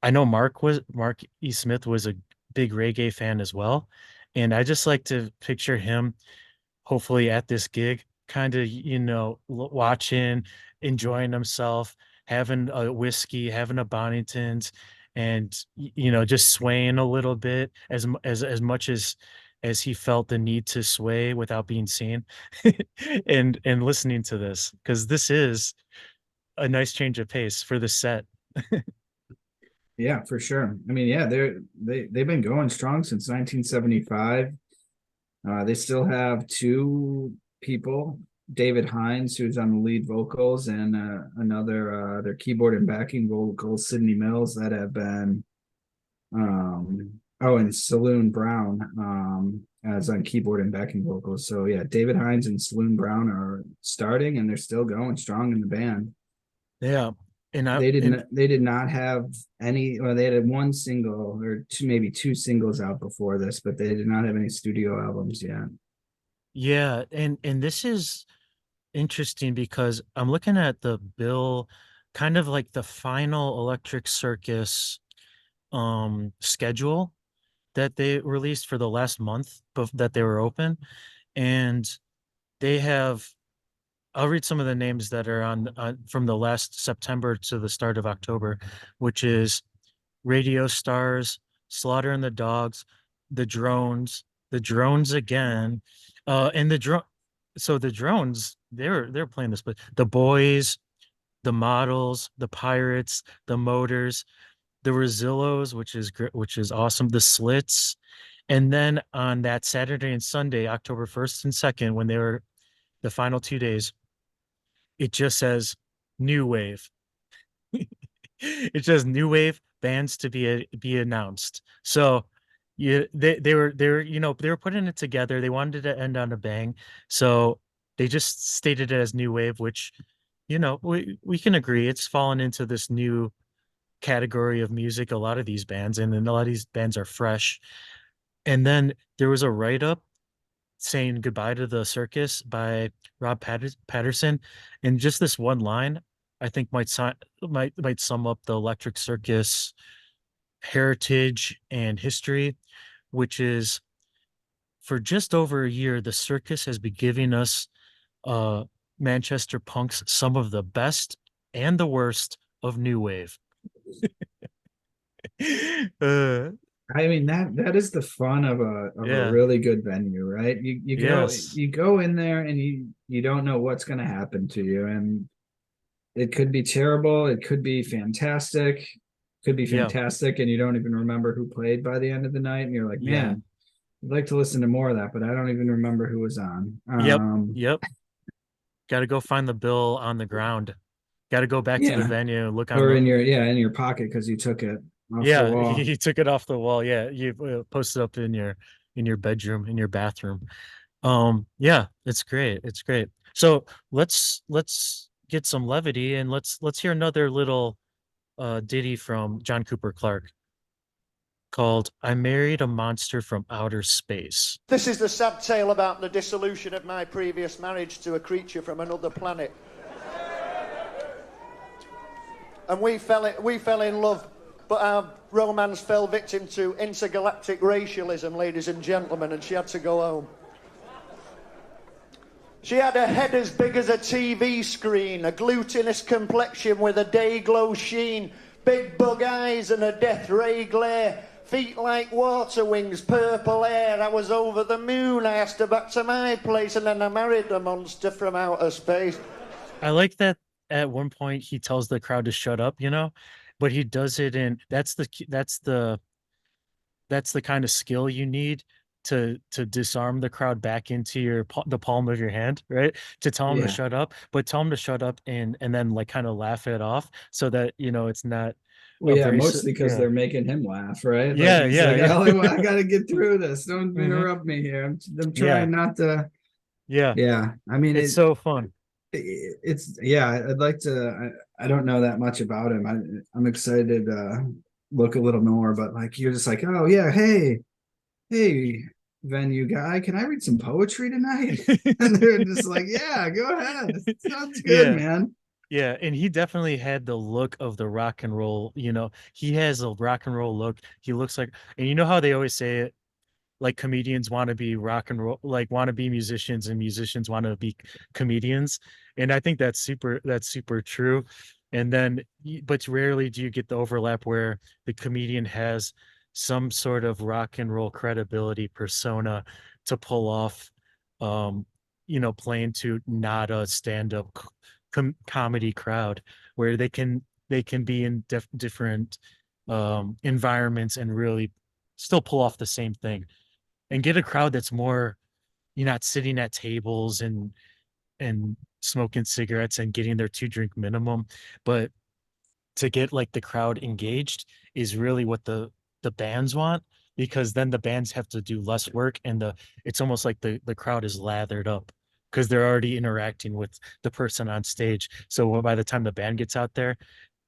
D: I know Mark E. Smith was a big reggae fan as well, and I just like to picture him hopefully at this gig, kind of, watching, enjoying himself, having a whiskey, having a Bonington's, and just swaying a little bit, as much as he felt the need to sway without being seen, and listening to this, because this is a nice change of pace for the set.
E: Yeah, for sure. I mean, yeah, they've been going strong since 1975. They still have two people, David Hines, who's on the lead vocals, and another their keyboard and backing vocals, Sydney Mills, that have been and Saloon Brown as on keyboard and backing vocals. So yeah, David Hines and Saloon Brown are starting, and they're still going strong in the band.
D: Yeah.
E: They did not have any, or they had one single or two, maybe two singles out before this, but they did not have any studio albums yet.
D: Yeah, and this is interesting because I'm looking at the bill, kind of like the final Electric Circus schedule that they released for the last month that they were open, and they have, I'll read some of the names that are on from the last September to the start of October, which is Radio Stars, Slaughter and the Dogs, the Drones again, and the drone. So the Drones, they're playing this, but the Boys, the Models, the Pirates, the Motors, the Rosillos, which is awesome, the Slits, and then on that Saturday and Sunday, October 1st and 2nd, when they were the final 2 days, it just says new wave. It says new wave bands to be announced. So they were they were putting it together. They wanted to end on a bang. So they just stated it as new wave, which we can agree it's fallen into this new category of music, a lot of these bands, and then a lot of these bands are fresh. And then there was a write-up saying goodbye to the circus by Patterson, and just this one line I think might sum up the Electric Circus heritage and history, which is for just over a year, the circus has been giving us uh Manchester punks some of the best and the worst of new wave. uh
E: I mean that is the fun of a
D: yeah,
E: really good venue, right?
D: yes,
E: You go in there and you don't know what's going to happen to you, and it could be terrible, it could be
D: yeah,
E: fantastic, and you don't even remember who played by the end of the night, and you're like,
D: yeah,
E: man, I'd like to listen to more of that, but I don't even remember who was on.
D: yep, yep. Got to go find the bill on the ground. Got to go back to the
E: Yeah,
D: venue, look on
E: or
D: the.
E: in your pocket because you took it off the
D: Yeah,
E: wall.
D: he took it off the wall. Yeah, you posted up in your bedroom, in your bathroom. Yeah, it's great. It's great. So let's get some levity, and let's hear another little ditty from John Cooper Clarke called "I Married a Monster from Outer Space."
G: This is the sad tale about the dissolution of my previous marriage to a creature from another planet. And we fell in love, but our romance fell victim to intergalactic racialism, ladies and gentlemen, and she had to go home. She had a head as big as a TV screen, a glutinous complexion with a day-glow sheen, big bug eyes and a death ray glare, feet like water wings, purple hair. I was over the moon. I asked her back to my place, and then I married a monster from outer space.
D: I like that at one point he tells the crowd to shut up, but he does it in that's the kind of skill you need to disarm the crowd back into the palm of your hand, right? To tell them to
E: Yeah.
D: shut up, but tell them to shut up and then like kind of laugh it off so that it's not
E: Well, yeah,
D: abrasive.
E: mostly because
D: Yeah,
E: they're making him laugh, right? Like
D: yeah,
E: he's
D: yeah,
E: like,
D: yeah.
E: I gotta get through this. Don't
D: Mhm.
E: interrupt me here. I'm
D: Yeah,
E: trying not to.
D: yeah.
E: Yeah, I mean
D: It's so fun.
E: it's yeah. I'd like to. I don't know that much about him. I'm excited to look a little more, but like you're just like, oh yeah, hey, venue guy, can I read some poetry tonight? And they're just like, yeah, go ahead. Sounds good,
D: Yeah.
E: man.
D: Yeah, and he definitely had the look of the rock and roll, he has a rock and roll look. He looks like, and you know how they always say it, like comedians want to be rock and roll, like want to be musicians and musicians want to be comedians. And I think that's super true. And then, but rarely do you get the overlap where the comedian has some sort of rock and roll credibility persona to pull off, um, playing to not a stand-up comedy crowd where they can be in different environments and really still pull off the same thing and get a crowd that's more you're not sitting at tables and smoking cigarettes and getting their 2 drink minimum, but to get like the crowd engaged is really what the bands want, because then the bands have to do less work and it's almost like the crowd is lathered up because they're already interacting with the person on stage. So by the time the band gets out there,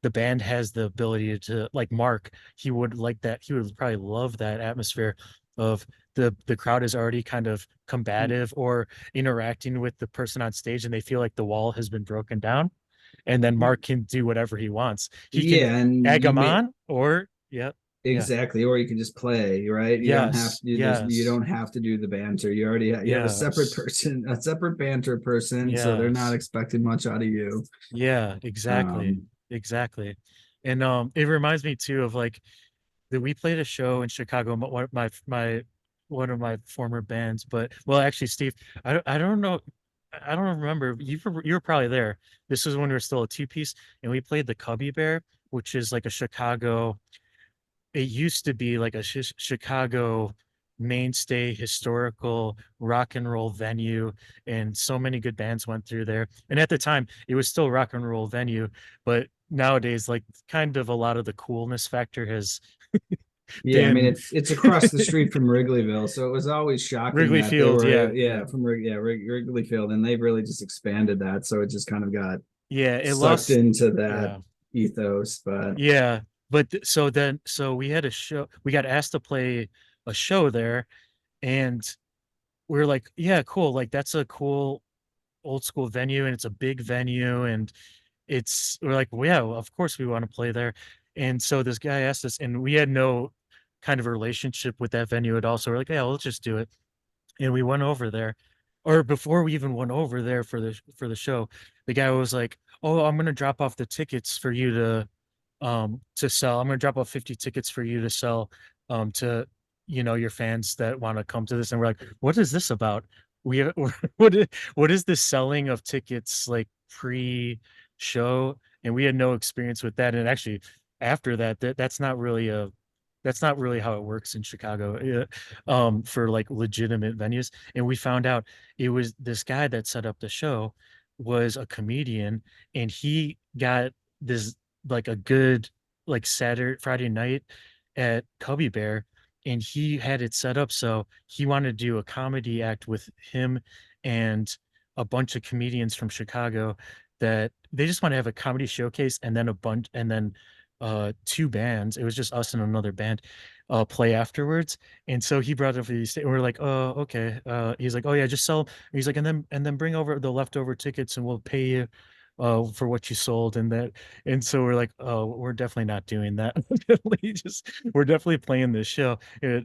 D: the band has the ability to, like Mark, he would like that. He would probably love that atmosphere of the crowd is already kind of combative or interacting with the person on stage and they feel like the wall has been broken down. And then Mark can do whatever he wants. He can
E: Yeah, and
D: egg
E: you
D: them
E: may
D: on or yeah, yeah.
E: exactly, or you can just play, right?
D: Yes,
E: You
D: yes,
E: don't have to do the banter. You have a separate
D: yes,
E: person, a separate banter person, so they're not
D: yes.
E: expecting much out of you.
D: Yeah, exactly.
E: Um,
D: Exactly. And it reminds me too of like that we played a show in Chicago, one of my former bands, but well, actually, Steve, I don't know, I don't remember. You were probably there. This was when we were still a two-piece, and we played the Cubby Bear, which is like a Chicago. It used to be like a Chicago mainstay historical rock and roll venue, and so many good bands went through there. And at the time it was still rock and roll venue, but nowadays like kind of a lot of the coolness factor has
E: Yeah, I mean
D: been
E: it's across the street from Wrigleyville, so it was always shocking
D: Wrigley
E: that they
D: Field.
E: were,
D: Yeah,
E: yeah, from Wrigley Field, and they've really just expanded that, so it just kind of got
D: yeah, it
E: sucked
D: lost.
E: into that
D: Yeah,
E: ethos. But
D: yeah, but so we had a show, we got asked to play a show there, and we are like, yeah, cool, like that's a cool old school venue, and it's a big venue, and we're like, well, yeah, well, of course we want to play there. And so this guy asked us, and we had no kind of relationship with that venue at all, so we're like, yeah, well, let's just do it. And we went over there, or before we even went over there for the show, the guy was like, oh, I'm gonna drop off the tickets for you to sell. I'm gonna drop off 50 tickets for you to sell to your fans that want to come to this. And we're like, what is this about? We what is this selling of tickets like pre-show? And we had no experience with that. And actually, after that, that's not really how it works in Chicago, for like legitimate venues. And we found out it was this guy that set up the show was a comedian, and he got this like a good like Saturday Friday night at Cubby Bear, and he had it set up so he wanted to do a comedy act with him and a bunch of comedians from Chicago, that they just want to have a comedy showcase, and then a bunch, and then two bands. It was just us and another band play afterwards. And so he brought it up for these, and we're like, oh, okay. He's like, oh yeah, just sell. He's like, and then bring over the leftover tickets and we'll pay you for what you sold. And that, and so we're like, oh, we're definitely not doing that. We're definitely playing this show.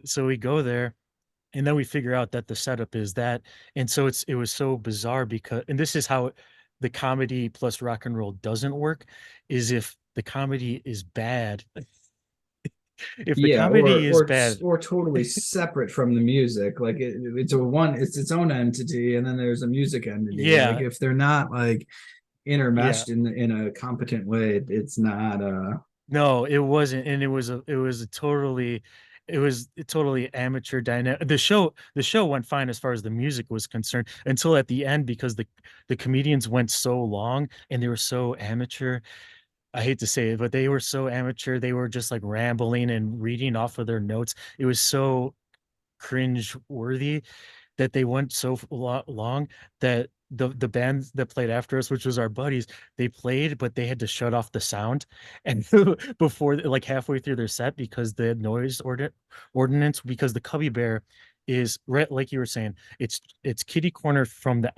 D: So we go there, and then we figure out that the setup is that. And so it was so bizarre, because, and this is how the comedy plus rock and roll doesn't work, is if the comedy is bad, if the
E: yeah,
D: comedy is bad,
E: or totally separate from the music, like it's its own entity, and then there's a music entity. Like
D: yeah,
E: if they're not like
D: yeah,
E: intermeshed in a competent way, it's not
D: no, it wasn't. And it was a totally, it was a totally amateur dynamic. The show went fine as far as the music was concerned, until at the end, because the comedians went so long and they were so amateur. I hate to say it, but they were so amateur. They were just like rambling and reading off of their notes. It was so cringe worthy that they went so long that the band that played after us, which was our buddies, they played, but they had to shut off the sound and before, like halfway through their set, because the noise ordinance, because the Cubby Bear is right, like you were saying, it's kitty corner from the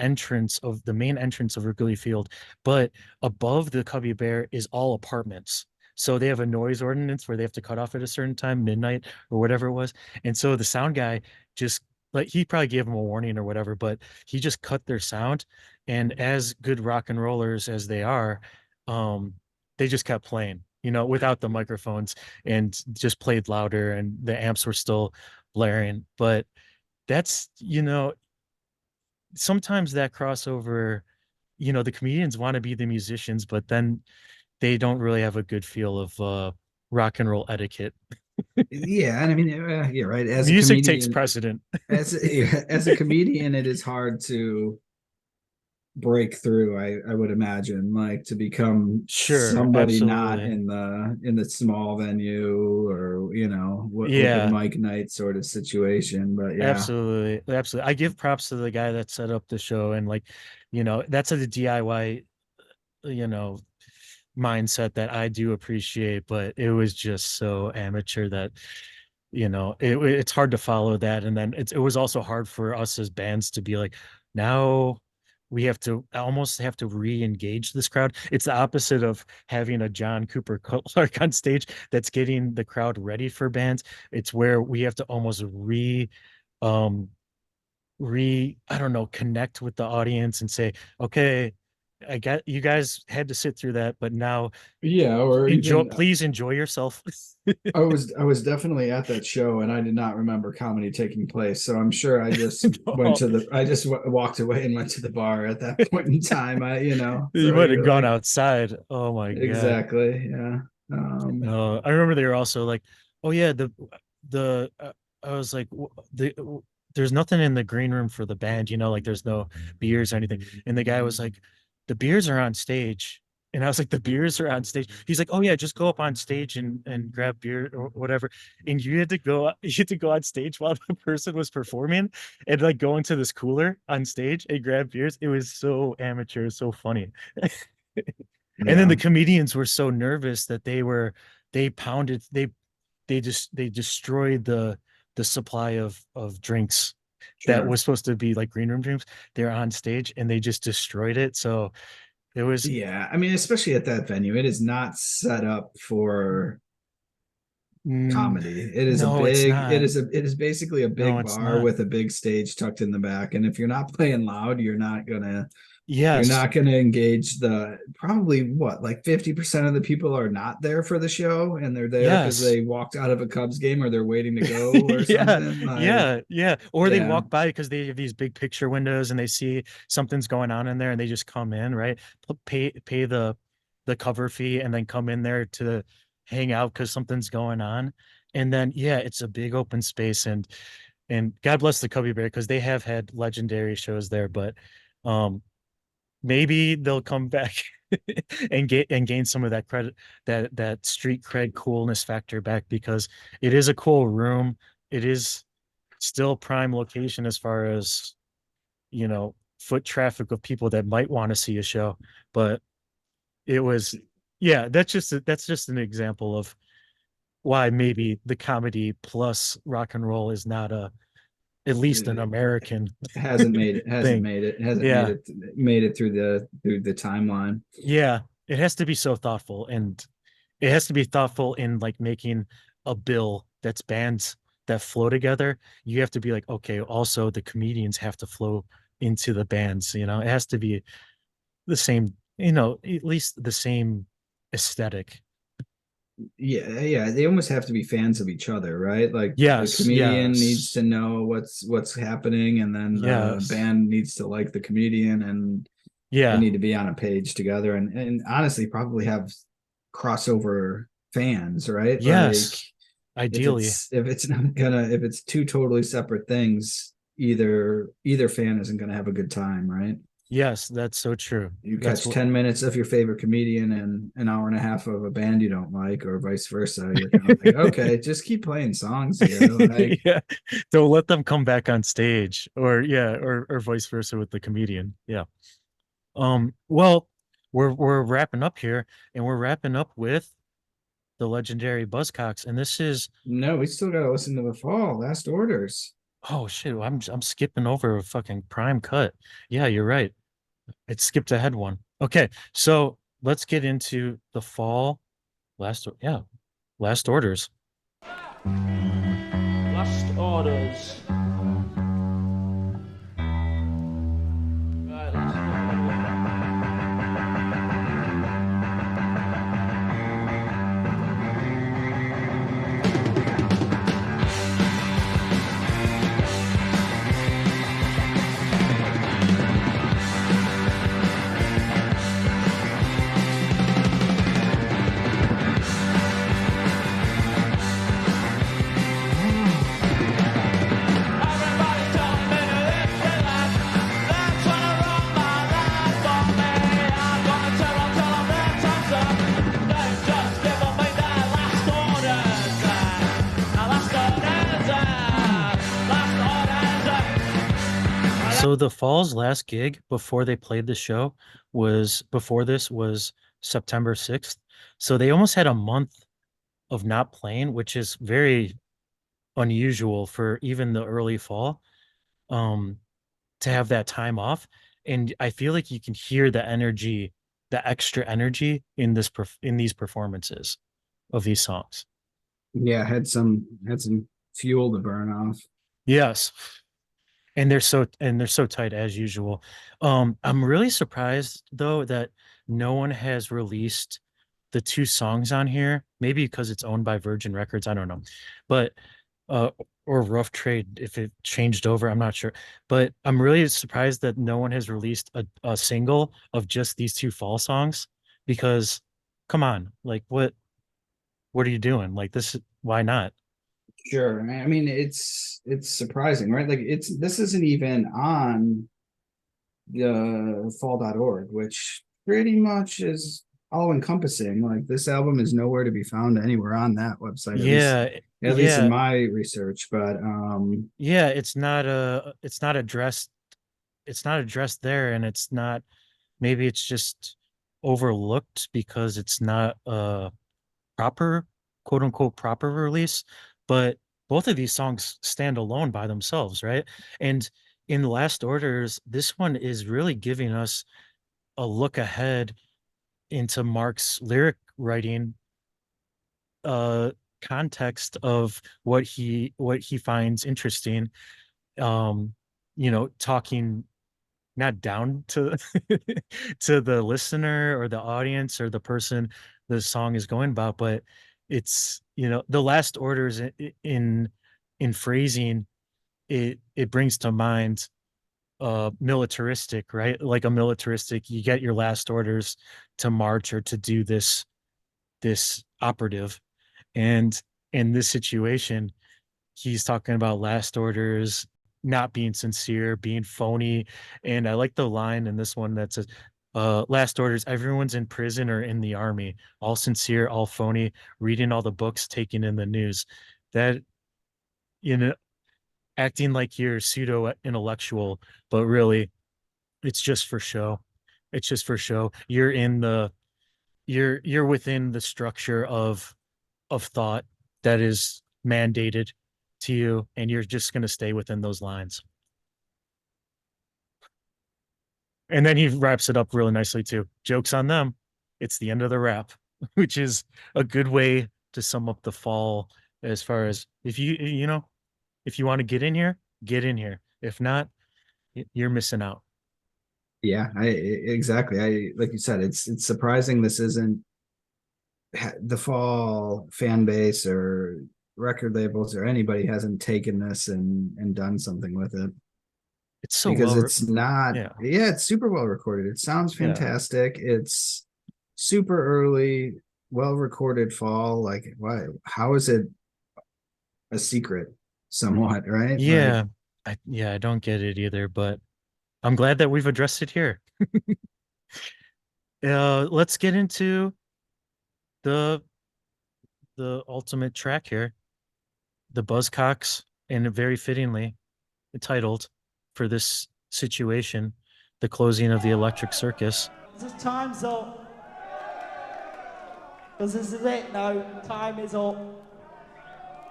D: main entrance of Wrigley Field, but above the Cubby Bear is all apartments. So they have a noise ordinance where they have to cut off at a certain time, midnight or whatever it was. And so the sound guy just, like, he probably gave them a warning or whatever, but he just cut their sound. And as good rock and rollers as they are, um, they just kept playing, without the microphones, and just played louder, and the amps were still blaring. But that's, sometimes that crossover, the comedians want to be the musicians, but then they don't really have a good feel of rock and roll etiquette.
E: yeah. And I mean, yeah, right. As a
D: Music takes
E: comedian,
D: precedent.
E: as a comedian, it is hard to break through. I would imagine, like, to become
D: Sure,
E: somebody not
D: absolutely.
E: in the small venue, or open
D: Yeah,
E: mic night sort of situation. But yeah,
D: absolutely. Absolutely. I give props to the guy that set up the show, and like, that's a DIY, you know, mindset that I do appreciate, but it was just so amateur that, it's hard to follow that. And then it was also hard for us as bands to be like, now we have to almost have to re-engage this crowd. It's the opposite of having a John Cooper Clark on stage that's getting the crowd ready for bands. It's where we have to almost um I don't know, connect with the audience and say, okay, I got, you guys had to sit through that, but now
E: yeah. Or
D: enjoy,
E: even
D: please enjoy yourself.
E: I was definitely at that show, and I did not remember comedy taking place. So I'm sure I just
D: No,
E: walked away and went to the bar at that point in time.
D: you
E: So
D: might have
E: you're
D: gone
E: like,
D: outside. Oh my God.
E: exactly, yeah.
D: I remember they were also like, oh yeah, the I was like, there's nothing in the green room for the band, like there's no beers or anything. And the guy was like, the beers are on stage. And I was like, the beers are on stage. He's like, oh yeah, just go up on stage and grab beer or whatever. And you had to go on stage while the person was performing and like go into this cooler on stage and grab beers. It was so amateur, so funny. And then
E: Yeah,
D: the comedians were so nervous that they pounded, they destroyed the supply of drinks that
E: sure.
D: was supposed to be like green room drinks. They're on stage and they just destroyed it. So it was
E: Yeah, I mean, especially at that venue, it is not set up for
D: mm,
E: comedy. It is a
D: no, it's
E: big,
D: not.
E: it is basically a
D: No,
E: big
D: it's
E: bar
D: not.
E: with a big stage tucked in the back. And if you're not playing loud, you're
D: Yes.
E: not gonna engage the probably what, like 50% of the people are not there for the show and they're there because
D: Yes.
E: they walked out of a Cubs game or they're waiting to go or
D: Yeah,
E: something. Like,
D: yeah. Or they
E: yeah,
D: walk by because they have these big picture windows and they see something's going on in there and they just come in, right? Pay the cover fee and then come in there to hang out because something's going on. And then yeah, it's a big open space and God bless the Cubby Bear because they have had legendary shows there, but um maybe they'll come back and gain some of that credit, that street cred coolness factor back because it is a cool room. It is still prime location as far as foot traffic of people that might want to see a show. But it was, yeah, that's just an example of why maybe the comedy plus rock and roll is not a at least an
E: it
D: American
E: hasn't
D: thing.
E: made it,
D: Yeah.
E: made it through the timeline.
D: Yeah, it has to be so thoughtful and it has to be thoughtful in like making a bill that's bands that flow together. You have to be like, okay, also the comedians have to flow into the bands, it has to be the same, at least the same aesthetic.
E: Yeah, they almost have to be fans of each other, right? Like the
D: Yes,
E: comedian needs
D: yes,
E: to know what's happening, and then the
D: yes,
E: band needs to like the comedian, and they
D: yeah,
E: need to be on a page together, and honestly, probably have crossover fans, right? Like
D: yes, ideally.
E: if it's not gonna if it's two totally separate things, either fan isn't gonna have a good time, right?
D: Yes, that's so true.
E: You
D: That's
E: catch
D: what
E: 10 minutes of your favorite comedian and an hour and a half of a band you don't like, or vice versa. You're kind of like, okay, just keep playing songs here. Like,
D: yeah. Don't let them come back on stage or yeah, or vice versa with the comedian. Yeah. Well, we're wrapping up here and we're wrapping up with the legendary Buzzcocks. And this is
E: no, we still got to listen to the fall, last orders.
D: oh shit, I'm skipping over a fucking prime cut. Yeah, you're right. It skipped ahead one. Okay, so let's get into the fall yeah, last orders.
C: Last orders. Right, last Everybody tell me if they laugh. That's when I run my life for me. I'm gonna tell them their time's up. They've just given me their last orders. Last orders. Last orders.
D: So the Fall's last gig before they played the show was September 6th. So they almost had a month of not playing, which is very unusual for even the early fall, um, to have that time off. And I feel like you can hear the energy, the extra energy in in these performances of these songs.
E: Yeah, had some fuel to burn off.
D: Yes. And they're so tight as usual. I'm really surprised though that no one has released the two songs on here. Maybe because it's owned by Virgin Records, I don't know. But uh or Rough Trade if it changed over, I'm not sure. But I'm really surprised that no one has released a single of just these two fall songs because come on, like what are you doing? Like this, why not?
E: Sure. I mean, it's surprising, right? Like this isn't even on the fall.org, which pretty much is all encompassing. Like this album is nowhere to be found anywhere on that website,
D: Yeah,
E: at least in
D: yeah,
E: my research. But
D: yeah. It's not addressed there, and it's not. Maybe it's just overlooked because it's not a proper, quote unquote, proper release. But both of these songs stand alone by themselves, right? And in Last Orders, this one is really giving us a look ahead into Mark's lyric writing uh context of what he finds interesting. Um, talking not down to to the listener or the audience or the person the song is going about, but it's the last orders in phrasing it brings to mind militaristic, right? Like a militaristic, you get your last orders to march or to do this operative. And in this situation, he's talking about last orders, not being sincere, being phony. And I like the line in this one that says, last orders, everyone's in prison or in the army, all sincere, all phony, reading all the books, taking in the news. That, you know, acting like you're pseudo intellectual, but really it's just for show. It's just for show. You're within the structure of thought that is mandated to you, and you're just going to stay within those lines. And then he wraps it up really nicely too. Jokes on them. It's the end of the rap, which is a good way to sum up the fall as far as if you want to get in here, get in here. If not, you're missing out.
E: yeah, exactly. I like you said, it's surprising this isn't the fall fan base or record labels or anybody hasn't taken this and done something with it,
D: It's so
E: because
D: well.
E: it's not,
D: Yeah.
E: yeah, it's super well recorded. It sounds
D: Yeah.
E: fantastic. It's super early, well recorded fall. Like, why, how is it a secret somewhat, right? Like,
D: Yeah. I don't get it either, but I'm glad that we've addressed it here. Let's get into the ultimate track here, the Buzzcocks, and very fittingly titled for this situation, the closing of the Electric Circus.
C: This time's up. Because this is it now. Time is up.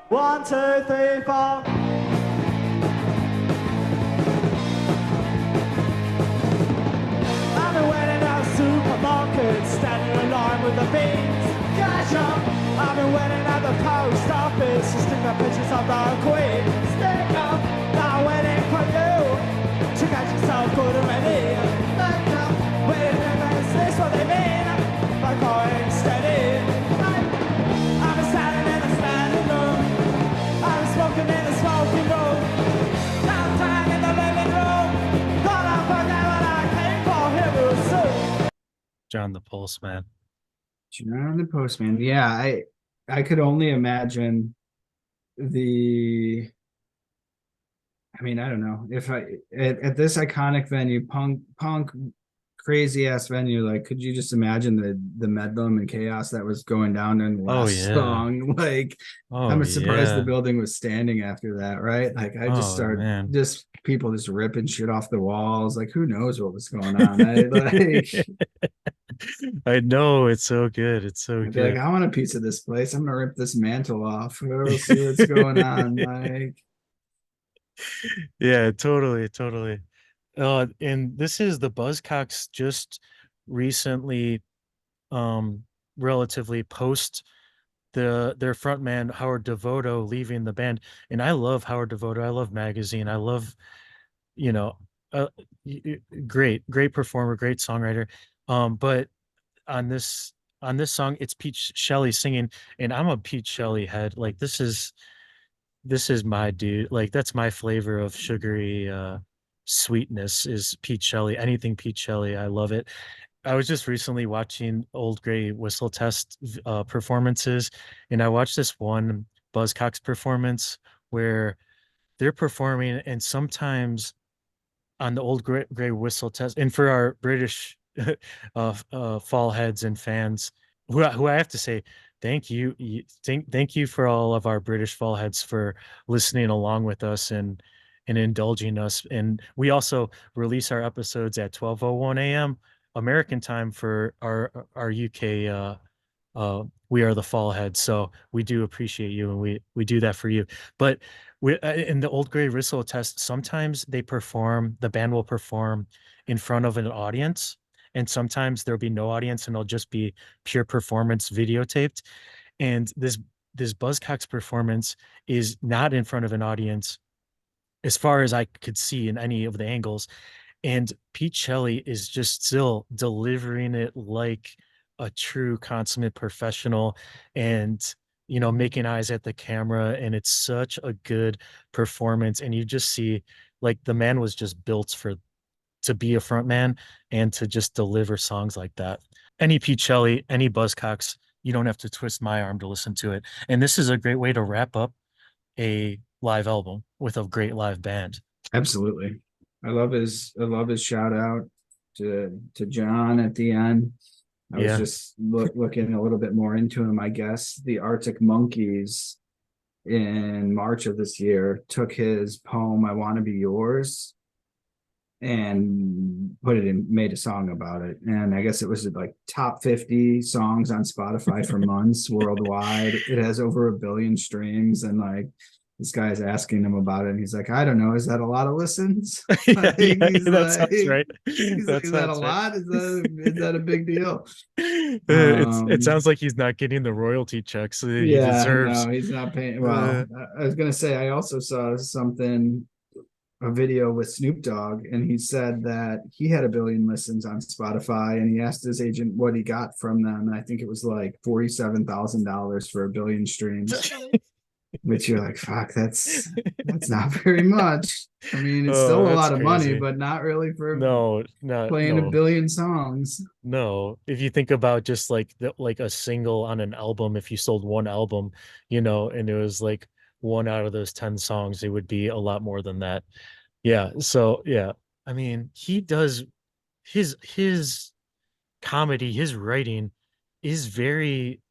C: 1, 2, 3, 4. I've been waiting at a supermarket, standing in line with the beans. Cash up. I've been waiting at the post office to stick the pictures of the Queen. Stick up. Now waiting for you to get yourself good and ready. Stick up. Waiting in this is what they mean by going steady. I've been standing in the standing room. I've been smoking in the smoking room. Downtown in the living room. Thought I forgot what I came for. Here real soon.
D: John the Postman.
E: John the Postman. Yeah, I could only imagine the, I mean, I don't know if I at this iconic venue, punk crazy ass venue, like could you just imagine the medlem and chaos that was going down in the last song? Like, I'm surprised the building was standing after that, right? Like I just started just people just ripping shit off the walls. Like who knows what was going on?
D: I know, it's so good. It's so
E: I'd be
D: good.
E: like, I want a piece of this place. I'm gonna rip this mantle off. We'll see what's going on. Like,
D: Yeah, totally. And this is the Buzzcocks just recently, um, relatively post their frontman Howard Devoto leaving the band. And I love Howard Devoto. I love Magazine. I love, you know, uh, great performer, great songwriter. But on this song, it's Pete Shelley singing, and I'm a Pete Shelley head. Like this is my dude. Like that's my flavor of sugary sweetness is Pete Shelley. Anything Pete Shelley, I love it. I was just recently watching old Grey Whistle Test performances, and I watched this one Buzzcocks performance where they're performing, and sometimes on the old gray whistle test, and for our British fall heads and fans, who I have to say, thank you for all of our British fall heads for listening along with us and indulging us. And we also release our episodes at 12:01 a.m. American time for our UK we are the fall heads, so we do appreciate you, and we do that for you. But we in the old gray whistle test, sometimes the band will perform in front of an audience, and sometimes there'll be no audience and it'll just be pure performance videotaped. And this Buzzcocks performance is not in front of an audience as far as I could see in any of the angles. And Pete Shelley is just still delivering it like a true consummate professional, and making eyes at the camera, and it's such a good performance. And you just see like the man was just built to be a front man and to just deliver songs like that. Any Pete Shelley, any Buzzcocks, you don't have to twist my arm to listen to it. And this is a great way to wrap up a live album with a great live band.
E: Absolutely. I love his shout out to John at the end. I was just looking a little bit more into him. I guess the Arctic Monkeys in March of this year took his poem "I Want to Be Yours" and made a song about it. And I guess it was like top 50 songs on Spotify for months worldwide. It has over 1 billion streams, and like this guy's asking him about it, and he's like, I don't know, is that a lot of listens?
D: That sounds right.
E: He's like, is that a lot? Is that a big deal?
D: It sounds like he's not getting the royalty checks he deserves.
E: No, he's not paying. Well, I was gonna say, I also saw a video with Snoop Dogg, and he said that he had 1 billion listens on Spotify, and he asked his agent what he got from them, and I think it was like $47,000 for 1 billion streams. Which you're like, fuck, that's not very much. I mean, it's still a lot of money, but not really for playing 1 billion songs.
D: No, if you think about just like a single on an album, if you sold one album, and it was like one out of those 10 songs, it would be a lot more than that. Yeah. So yeah, I mean, he does his comedy, his writing is very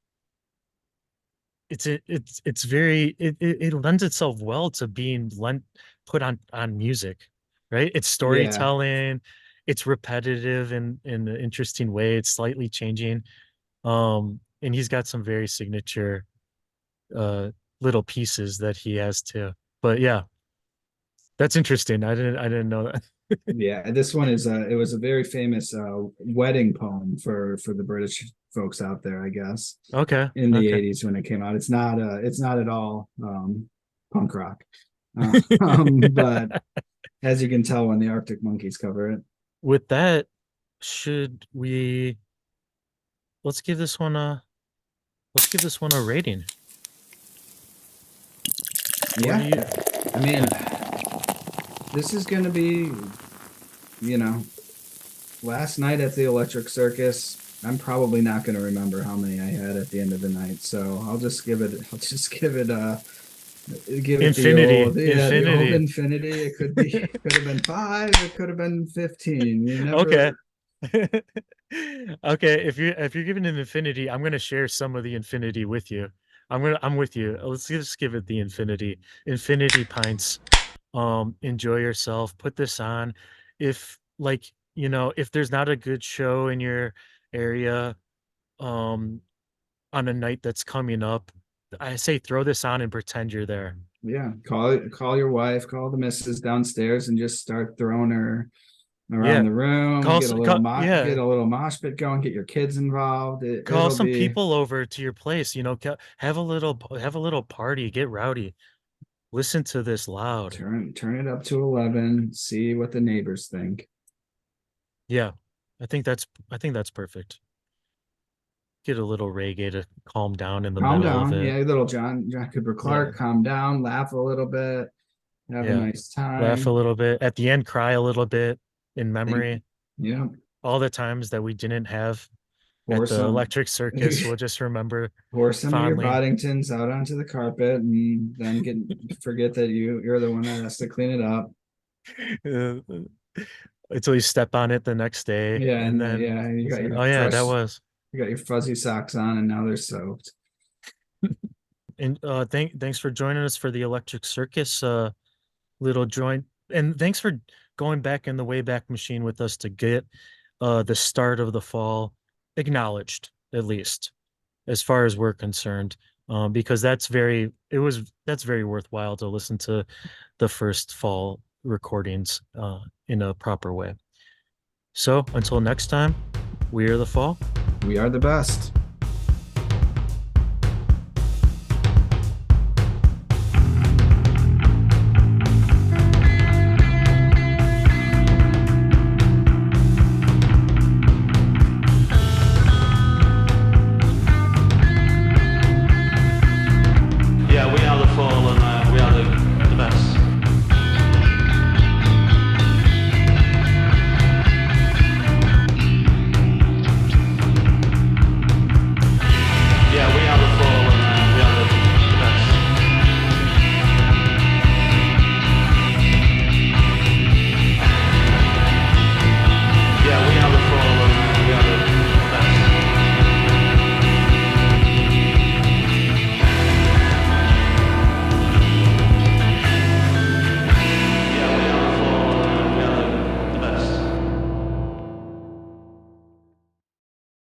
D: it lends itself well to being put on music, right? It's storytelling, it's repetitive in an interesting way, it's slightly changing, and he's got some very signature little pieces that he has too. But yeah, that's interesting. I didn't know that.
E: Yeah, this one is it was a very famous wedding poem for the British folks out there, I guess.
D: Okay.
E: In the 80s when it came out. It's not at all punk rock. But as you can tell when the Arctic Monkeys cover it.
D: With that, let's give this one a rating.
E: Yeah. I mean, this is going to be, last night at the Electric Circus, I'm probably not going to remember how many I had at the end of the night. So I'll just give it
D: infinity.
E: The old infinity. It could have been 5. It could have been 15.
D: Okay. Okay. If you're giving it infinity, I'm going to share some of the infinity with you. I'm with you. Let's just give it the infinity pints. Enjoy yourself, put this on. If if there's not a good show in your area on a night that's coming up, I say throw this on and pretend you're there.
E: Yeah, call your wife, call the missus downstairs, and just start throwing her around the room. Get a little mosh pit going. Get your kids involved.
D: Call some people over to your place. Have a little party. Get rowdy. Listen to this loud.
E: Turn it up to 11. See what the neighbors think.
D: Yeah, I think that's perfect. Get a little reggae to calm down in the middle of it.
E: Yeah, little John Cooper Clarke, calm down, laugh a little bit, have a nice time.
D: Laugh a little bit. At the end, cry a little bit in memory.
E: Yeah.
D: All the times that we didn't have
E: Pour
D: at the
E: some,
D: Electric Circus. We'll just remember
E: pour some of your
D: fondly.
E: Boddingtons out onto the carpet, and then forget that you're the one that has to clean it up.
D: Until you step on it the next day.
E: Yeah,
D: and then
E: yeah, you got your
D: oh yeah,
E: fresh,
D: that was.
E: you got your fuzzy socks on, and now they're soaked.
D: And thanks for joining us for the Electric Circus little joint. And thanks for going back in the Wayback Machine with us to get the start of the fall acknowledged, at least as far as we're concerned. Because that's very worthwhile to listen to the first fall recordings in a proper way. So until next time, we are the fall.
E: We are the best.